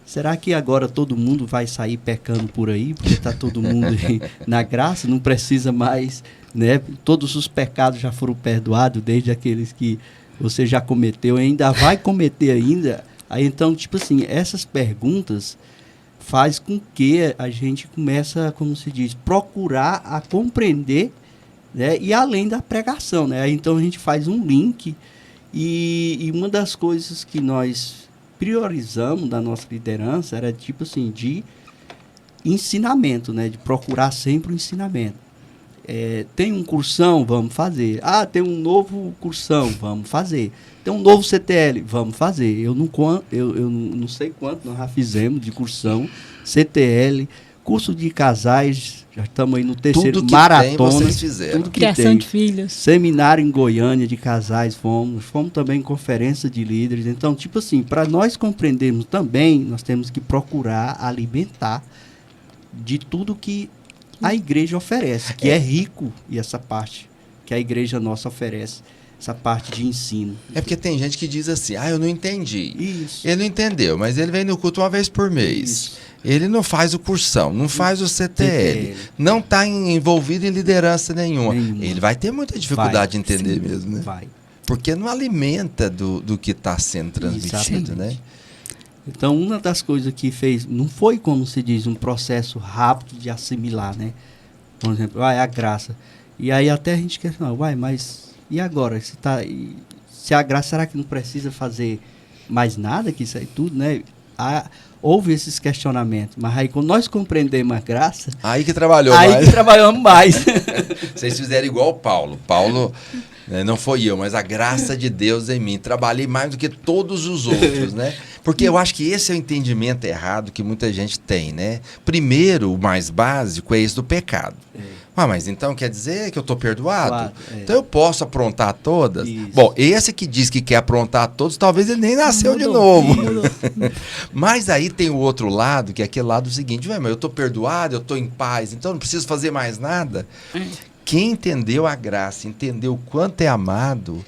será que agora todo mundo vai sair pecando por aí, porque está todo mundo na graça, não precisa mais, né? Todos os pecados já foram perdoados, desde aqueles que você já cometeu, ainda vai cometer ainda. Aí então, tipo assim, essas perguntas faz com que a gente começa, como se diz, procurar a compreender, né? E além da pregação, né? Aí então a gente faz um link e uma das coisas que nós priorizamos da nossa liderança era tipo assim, de ensinamento, né? De procurar sempre o ensinamento. Tem um cursão, vamos fazer. Tem um novo cursão, vamos fazer. Tem um novo CTL, vamos fazer. Eu não sei quanto nós já fizemos de cursão, CTL, curso de casais, já estamos aí no terceiro, tudo que maratona. Tem, vocês fizeram. Tudo que Criação tem. de filhos. Seminário em Goiânia de casais, fomos também em conferência de líderes. Então, tipo assim, para nós compreendermos também, nós temos que procurar alimentar de tudo que a igreja oferece, que é rico, e essa parte que a igreja nossa oferece, essa parte de ensino. É porque tem gente que diz assim, eu não entendi. Isso. Ele não entendeu, mas ele vem no culto uma vez por mês. Isso. Ele não faz o cursão, não faz o CTL, não está envolvido em liderança nenhuma. Ele vai ter muita dificuldade de entender mesmo, né? Vai. Porque não alimenta do que está sendo transmitido, né? Então, uma das coisas que fez, não foi, como se diz, um processo rápido de assimilar, né? Por exemplo, a graça. E aí até a gente quer falar, mas e agora? Se a graça, será que não precisa fazer mais nada que isso aí tudo, né? Houve esses questionamentos, mas aí quando nós compreendemos a graça... Aí que trabalhou mais. Aí que trabalhamos mais. Vocês fizeram igual o Paulo. Paulo, não foi eu, mas a graça de Deus em mim. Trabalhei mais do que todos os outros, né? Porque eu acho que esse é o entendimento errado que muita gente tem, né? Primeiro, o mais básico é esse do pecado. Mas então quer dizer que eu estou perdoado? Então eu posso aprontar todas? Isso. Bom, esse que diz que quer aprontar todos, talvez ele nem nasceu de novo. Mas aí tem o outro lado, que é aquele lado seguinte, mas eu estou perdoado, eu estou em paz, então não preciso fazer mais nada. Quem entendeu a graça, entendeu o quanto é amado,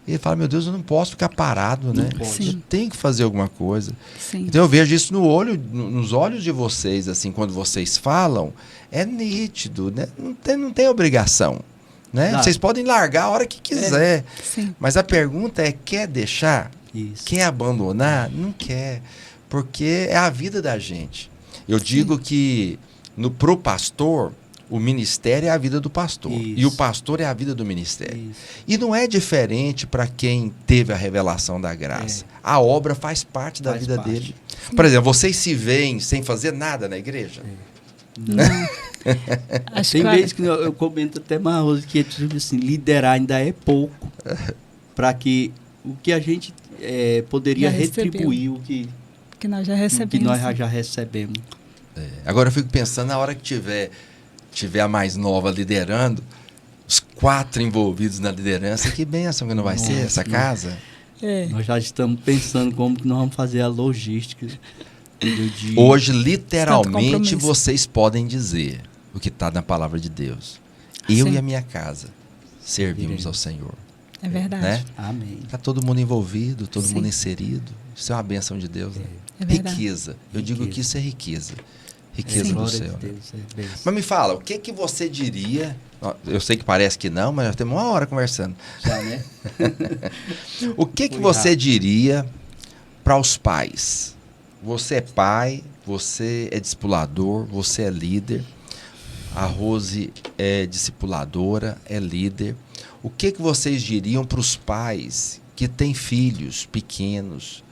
ele fala, meu Deus, eu não posso ficar parado, né? Eu tenho que fazer alguma coisa. Sim. Então eu vejo isso nos olhos de vocês, assim, quando vocês falam, é nítido, né? Não tem obrigação, né? Vocês podem largar a hora que quiser. Mas a pergunta é, quer deixar? Isso. Quer abandonar? Não quer. Porque é a vida da gente. Eu digo que pro pastor, o ministério é a vida do pastor. Isso. E o pastor é a vida do ministério. Isso. E não é diferente para quem teve a revelação da graça. A obra faz parte da vida dele. Por exemplo, vocês se veem sem fazer nada na igreja? Não. Acho Tem que vezes que eu comento até mais, Rose, que tipo assim, liderar ainda é pouco para que o que a gente poderia Já recebeu. retribuir o que nós já que recebemos. nós já recebemos. Agora eu fico pensando, na hora que tiver a mais nova liderando, os 4 envolvidos na liderança, que bênção que não vai ser essa casa. Nós já estamos pensando como que nós vamos fazer a logística do dia. Hoje, literalmente, compromisso. vocês podem dizer o que está na palavra de Deus. Eu Sim. e a minha casa servimos ao Senhor. É verdade. Né? Amém. Está todo mundo envolvido, todo Sim. mundo inserido. Isso é uma bênção de Deus. Né? É verdade. Riqueza. Eu digo Riqueza. que isso é riqueza. Riqueza Sim. do Glória céu. a Né? Deus, bênção. Mas me fala, o que você diria? Eu sei que parece que não, mas já temos 1 hora conversando. Já, né? O que Foi você rápido. diria para os pais? Você é pai, você é discipulador, você é líder. A Rose é discipuladora, é líder. O que vocês diriam para os pais que têm filhos pequenos?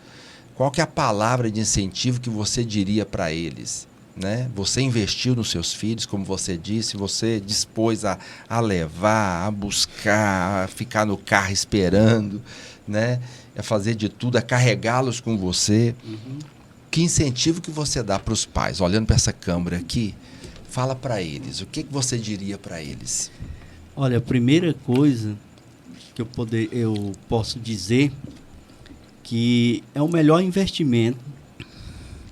Qual que é a palavra de incentivo que você diria para eles? Né? Você investiu nos seus filhos, como você disse, você dispôs a levar, a buscar, a ficar no carro esperando, né? A fazer de tudo, a carregá-los com você. Que incentivo que você dá para os pais? Olhando para essa câmera aqui, fala para eles. O que você diria para eles? Olha, a primeira coisa que eu posso dizer que é o melhor investimento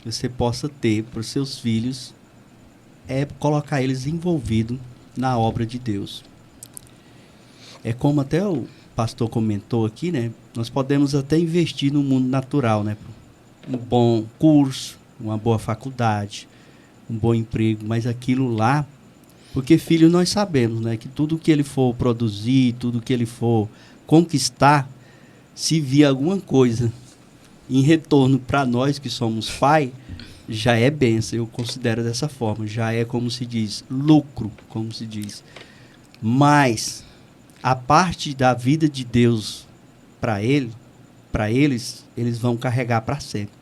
que você possa ter para os seus filhos é colocar eles envolvidos na obra de Deus. É como até o pastor comentou aqui, né? Nós podemos até investir no mundo natural, né? Um bom curso, uma boa faculdade, um bom emprego, mas aquilo lá, porque filho nós sabemos, né? Que tudo que ele for produzir, tudo que ele for conquistar, se vir alguma coisa em retorno para nós que somos pai, já é bênção, eu considero dessa forma, já é como se diz, lucro, como se diz. Mas a parte da vida de Deus para eles, eles vão carregar para sempre.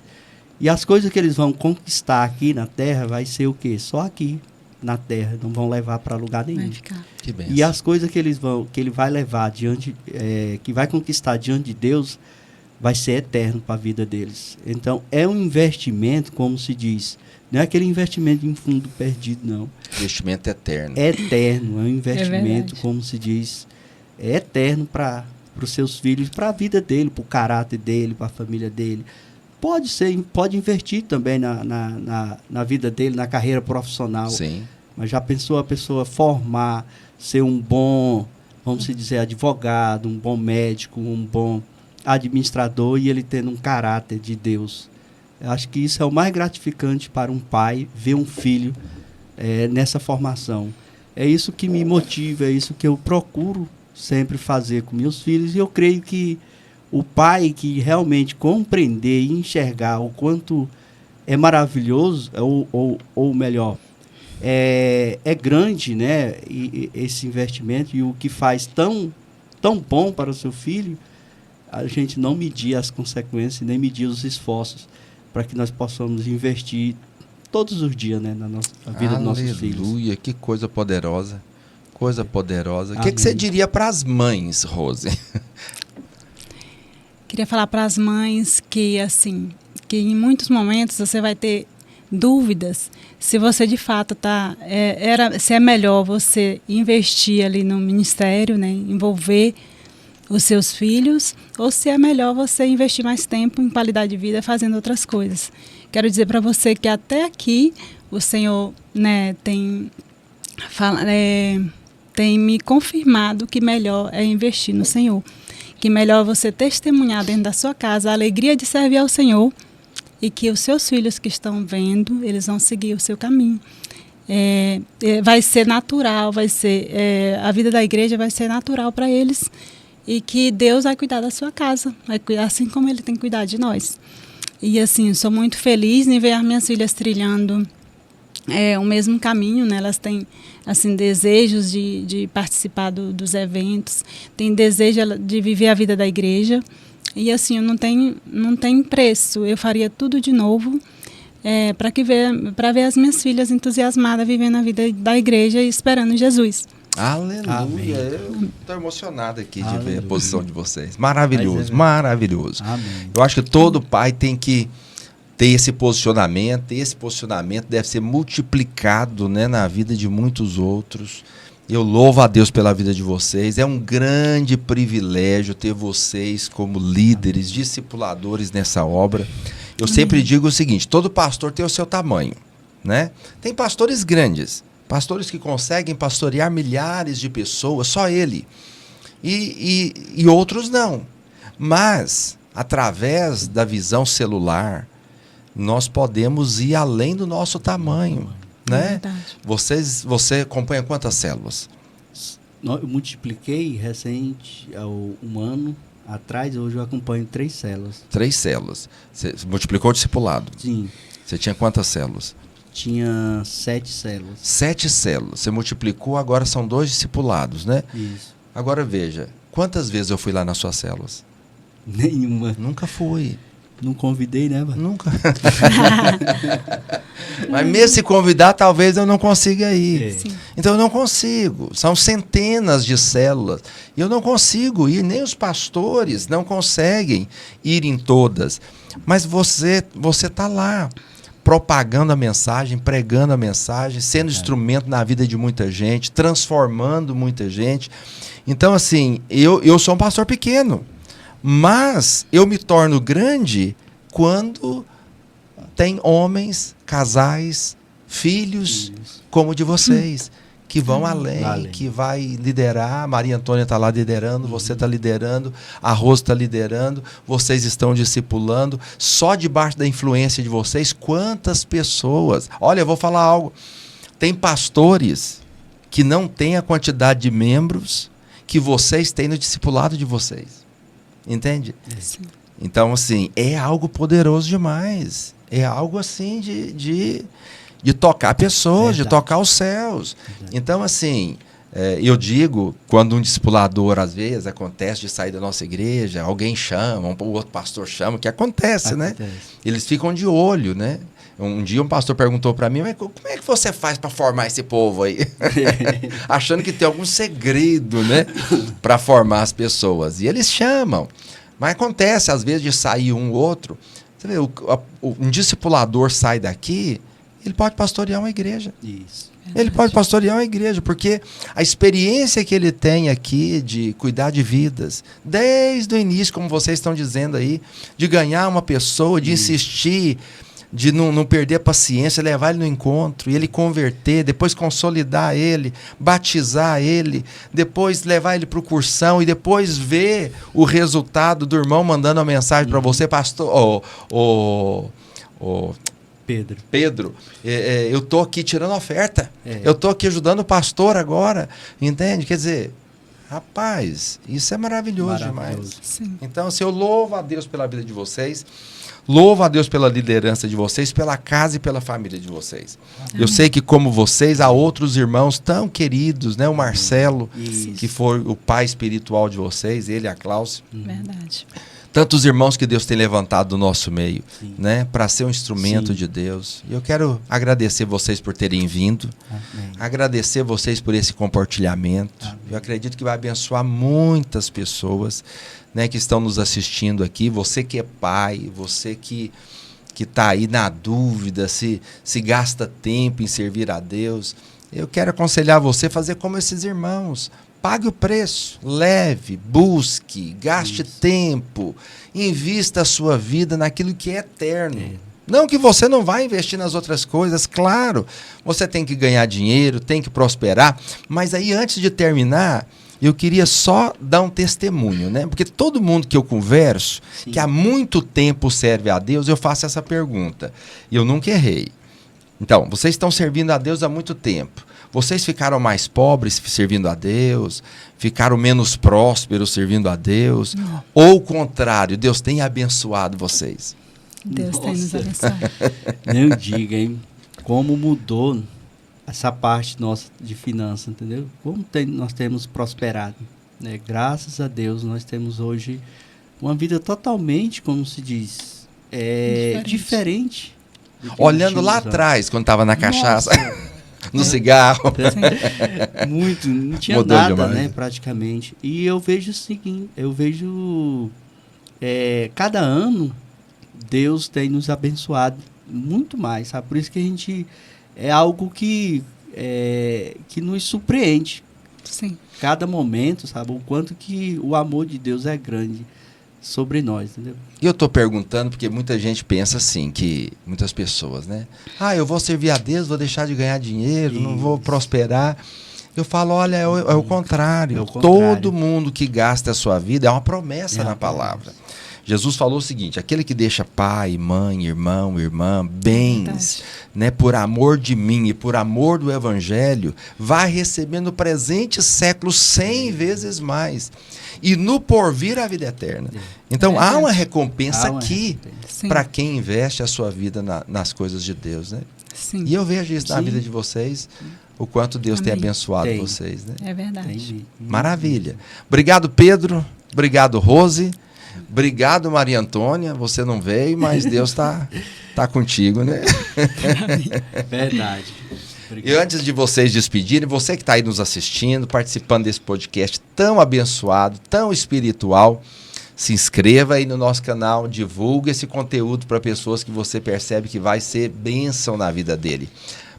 E as coisas que eles vão conquistar aqui na terra vai ser o quê? Só aqui na terra, não vão levar para lugar nenhum. Vai ficar. Que bênção. E as coisas que ele vai levar diante, que vai conquistar diante de Deus, vai ser eterno para a vida deles. Então, é um investimento, como se diz, não é aquele investimento em fundo perdido, não. Investimento eterno. É eterno, é um investimento, verdade. como se diz, é eterno para os seus filhos, para a vida dele, para o caráter dele, para a família dele. Pode investir também na vida dele, na carreira profissional. Sim. Mas já pensou a pessoa formar, ser um bom, vamos dizer, advogado, um bom médico, um bom administrador e ele tendo um caráter de Deus? Eu acho que isso é o mais gratificante para um pai, ver um filho nessa formação. É isso que me motiva, é isso que eu procuro sempre fazer com meus filhos, e eu creio que o pai que realmente compreender e enxergar o quanto é maravilhoso, ou melhor, é grande, né, esse investimento, e o que faz tão bom para o seu filho, a gente não medir as consequências, nem medir os esforços para que nós possamos investir todos os dias, né, na vida dos nossos filhos. Aleluia, que coisa poderosa. Coisa poderosa. O Amém. que você diria para as mães, Rose? Queria falar para as mães que, assim, que em muitos momentos você vai ter dúvidas se você de fato se é melhor você investir ali no ministério, né, envolver os seus filhos, ou se é melhor você investir mais tempo em qualidade de vida fazendo outras coisas. Quero dizer para você que até aqui o Senhor, né, tem me confirmado que melhor é investir no Senhor, que melhor você testemunhar dentro da sua casa a alegria de servir ao Senhor, e que os seus filhos que estão vendo, eles vão seguir o seu caminho. Vai ser natural, a vida da igreja vai ser natural para eles, e que Deus vai cuidar da sua casa, vai cuidar assim como Ele tem cuidado de nós. E assim, sou muito feliz em ver as minhas filhas trilhando o mesmo caminho, né? Elas têm assim, desejos de participar dos eventos, têm desejo de viver a vida da igreja. E assim, não tem preço, eu faria tudo de novo para ver as minhas filhas entusiasmadas, vivendo a vida da igreja e esperando Jesus. Aleluia. Amém. Eu estou emocionado aqui de ver a Aleluia. posição de vocês. Maravilhoso, Mas é maravilhoso. Amém. Eu acho que todo pai tem que ter esse posicionamento, e esse posicionamento deve ser multiplicado, né, na vida de muitos outros. Eu louvo a Deus pela vida de vocês. É um grande privilégio ter vocês como líderes, discipuladores nessa obra. Eu sempre digo o seguinte, todo pastor tem o seu tamanho, né? Tem pastores grandes, pastores que conseguem pastorear milhares de pessoas, só ele. E outros não. Mas, através da visão celular, nós podemos ir além do nosso tamanho, né? Você acompanha quantas células? Eu multipliquei recente, há um ano atrás, hoje eu acompanho 3 células. 3 células. Você multiplicou o discipulado? Sim. Você tinha quantas células? Tinha 7 células. 7 células. Você multiplicou, agora são 2 discipulados, né? Isso. Agora veja, quantas vezes eu fui lá nas suas células? Nenhuma. Nunca fui. Não convidei, né, mano? Nunca. Mas mesmo se convidar, talvez eu não consiga ir. Sim. Então eu não consigo. São centenas de células. E eu não consigo ir, nem os pastores não conseguem ir em todas. Mas você está lá, propagando a mensagem, pregando a mensagem, sendo instrumento na vida de muita gente, transformando muita gente. Então, assim, eu sou um pastor pequeno. Mas eu me torno grande quando tem homens, casais, filhos como o de vocês, que vão além, que vai liderar. Maria Antônia está lá liderando, você está liderando, a Rose está liderando, vocês estão discipulando. Só debaixo da influência de vocês, quantas pessoas... Olha, eu vou falar algo. Tem pastores que não têm a quantidade de membros que vocês têm no discipulado de vocês. Entende? Sim. Então, assim, é algo poderoso demais. É algo, assim, de tocar pessoas, de tocar os céus. Então, assim, eu digo, quando um discipulador, às vezes, acontece de sair da nossa igreja, alguém chama, o outro pastor chama, que acontece, né? Eles ficam de olho, né? Um dia um pastor perguntou para mim, mas como é que você faz para formar esse povo aí? Achando que tem algum segredo, né? Para formar as pessoas. E eles chamam. Mas acontece, às vezes, de sair um ou outro. Você vê, um discipulador sai daqui, ele pode pastorear uma igreja. Isso. Ele pode pastorear uma igreja, porque a experiência que ele tem aqui de cuidar de vidas, desde o início, como vocês estão dizendo aí, de ganhar uma pessoa, de insistir, de não perder a paciência, levar ele no encontro, e ele converter, depois consolidar ele, batizar ele, depois levar ele para o cursão, e depois ver o resultado do irmão mandando uma mensagem para você, pastor, Pedro, eu estou aqui tirando oferta, eu estou aqui ajudando o pastor agora, entende? Quer dizer, rapaz, isso é maravilhoso demais. Sim. Então, assim, eu louvo a Deus pela vida de vocês, louvo a Deus pela liderança de vocês, pela casa e pela família de vocês. Eu sei que, como vocês, há outros irmãos tão queridos, né? O Marcelo, que foi o pai espiritual de vocês, ele e a Cláudia. Verdade. Tantos irmãos que Deus tem levantado do nosso meio, né, para ser um instrumento de Deus. E eu quero agradecer vocês por terem vindo, agradecer vocês por esse compartilhamento. Eu acredito que vai abençoar muitas pessoas, né, que estão nos assistindo aqui. Você que é pai, você que está aí na dúvida se gasta tempo em servir a Deus. Eu quero aconselhar você a fazer como esses irmãos. Pague o preço, leve, busque, gaste tempo, invista a sua vida naquilo que é eterno. Não que você não vai investir nas outras coisas, claro, você tem que ganhar dinheiro, tem que prosperar, mas aí antes de terminar, eu queria só dar um testemunho, né? Porque todo mundo que eu converso, que há muito tempo serve a Deus, eu faço essa pergunta, e eu nunca errei. Então, vocês estão servindo a Deus há muito tempo. Vocês ficaram mais pobres servindo a Deus? Ficaram menos prósperos servindo a Deus? Não. Ou o contrário, Deus tem abençoado vocês? Deus tem nos abençoado. Nem diga, hein? Como mudou essa parte nossa de finanças, entendeu? Como nós temos prosperado, né? Graças a Deus nós temos hoje uma vida totalmente, como se diz, diferente. Olhando lá atrás, quando estava na cachaça, no cigarro. Muito, não tinha Mudou nada, demais. né, praticamente. E eu vejo o seguinte, cada ano Deus tem nos abençoado muito mais, sabe? Por isso que a gente é algo que nos surpreende. Sim. Cada momento, sabe? O quanto que o amor de Deus é grande sobre nós, entendeu? E eu tô perguntando porque muita gente pensa assim, que muitas pessoas, né? Eu vou servir a Deus, vou deixar de ganhar dinheiro, não vou prosperar. Eu falo, olha, é o contrário. É o contrário. Todo mundo que gasta a sua vida é uma promessa na palavra. Jesus falou o seguinte, aquele que deixa pai, mãe, irmão, irmã, bens, né, por amor de mim e por amor do evangelho, vai recebendo presente séculos 100 vezes mais. E no porvir a vida eterna. Então há uma recompensa aqui para quem investe a sua vida nas coisas de Deus, né? Sim. E eu vejo isso na vida de vocês, o quanto Deus tem abençoado vocês, né? É verdade. Maravilha. Obrigado, Pedro. Obrigado, Rose. Obrigado, Maria Antônia. Você não veio, mas Deus tá contigo, né? Verdade. E antes de vocês despedirem, você que está aí nos assistindo, participando desse podcast tão abençoado, tão espiritual, se inscreva aí no nosso canal, divulgue esse conteúdo para pessoas que você percebe que vai ser bênção na vida dele.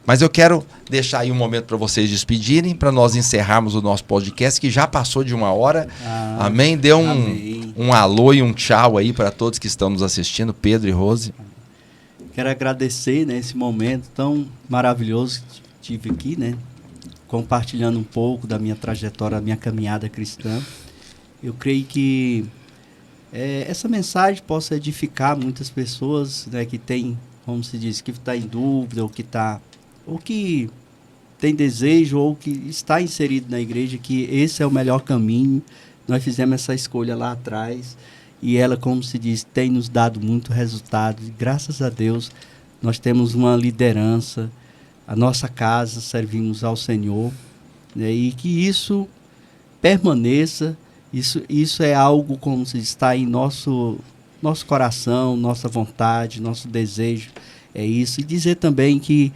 Mas eu quero deixar aí um momento para vocês despedirem, para nós encerrarmos o nosso podcast, que já passou de 1 hora. Amém? Dê um alô e um tchau aí para todos que estão nos assistindo, Pedro e Rose. Quero agradecer, né, esse momento tão maravilhoso que tive aqui, né, compartilhando um pouco da minha trajetória, da minha caminhada cristã. Eu creio que essa mensagem possa edificar muitas pessoas, né, que tem, como se diz, que está em dúvida ou que tem desejo ou que está inserido na igreja, que esse é o melhor caminho. Nós fizemos essa escolha lá atrás e ela, como se diz, tem nos dado muito resultado. E, graças a Deus, nós temos uma liderança, a nossa casa, servimos ao Senhor, né, e que isso permaneça. Isso é algo, como se diz, está em nosso coração, nossa vontade, nosso desejo, é isso. E dizer também que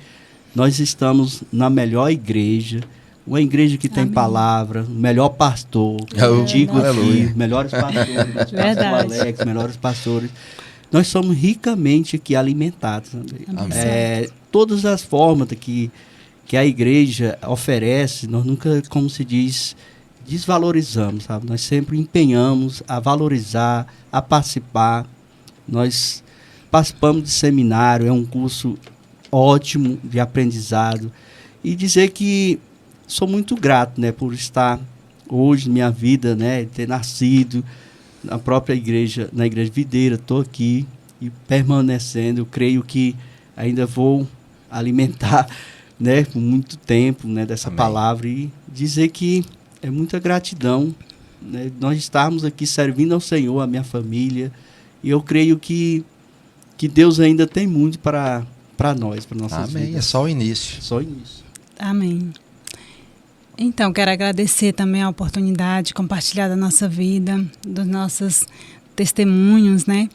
nós estamos na melhor igreja, uma igreja que tem palavra, o melhor pastor, eu digo aqui, melhores pastores, pastor Alex, melhores pastores. Nós somos ricamente aqui alimentados. Todas as formas que a igreja oferece, nós nunca, como se diz, desvalorizamos, sabe? Nós sempre empenhamos a valorizar, a participar. Nós participamos de seminário, é um curso ótimo de aprendizado. E dizer que sou muito grato, né, por estar hoje, minha vida, né, ter nascido na própria igreja, na Igreja Videira. Estou aqui e permanecendo. Eu creio que ainda vou alimentar, né, por muito tempo, né, dessa palavra, e dizer que é muita gratidão, né, nós estarmos aqui servindo ao Senhor, a minha família, e eu creio que Deus ainda tem muito para nós, para nossas vidas. É só o início. Só o início. Amém. Então, quero agradecer também a oportunidade de compartilhar da nossa vida, dos nossos testemunhos, né?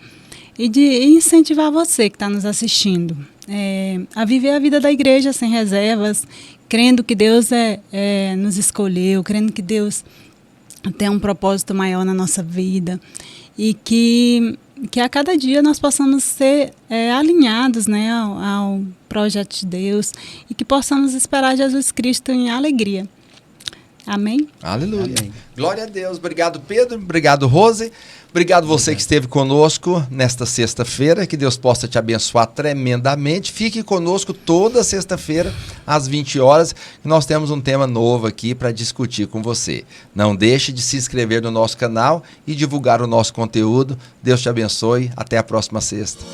E de incentivar você que está nos assistindo a viver a vida da igreja sem reservas, crendo que Deus nos escolheu, crendo que Deus tem um propósito maior na nossa vida e que a cada dia nós possamos ser alinhados, né, ao projeto de Deus e que possamos esperar Jesus Cristo em alegria. Amém? Aleluia. Amém. Glória a Deus. Obrigado, Pedro. Obrigado, Rose. Obrigado você que esteve conosco nesta sexta-feira. Que Deus possa te abençoar tremendamente. Fique conosco toda sexta-feira, às 20 horas. Nós temos um tema novo aqui para discutir com você. Não deixe de se inscrever no nosso canal e divulgar o nosso conteúdo. Deus te abençoe. Até a próxima sexta.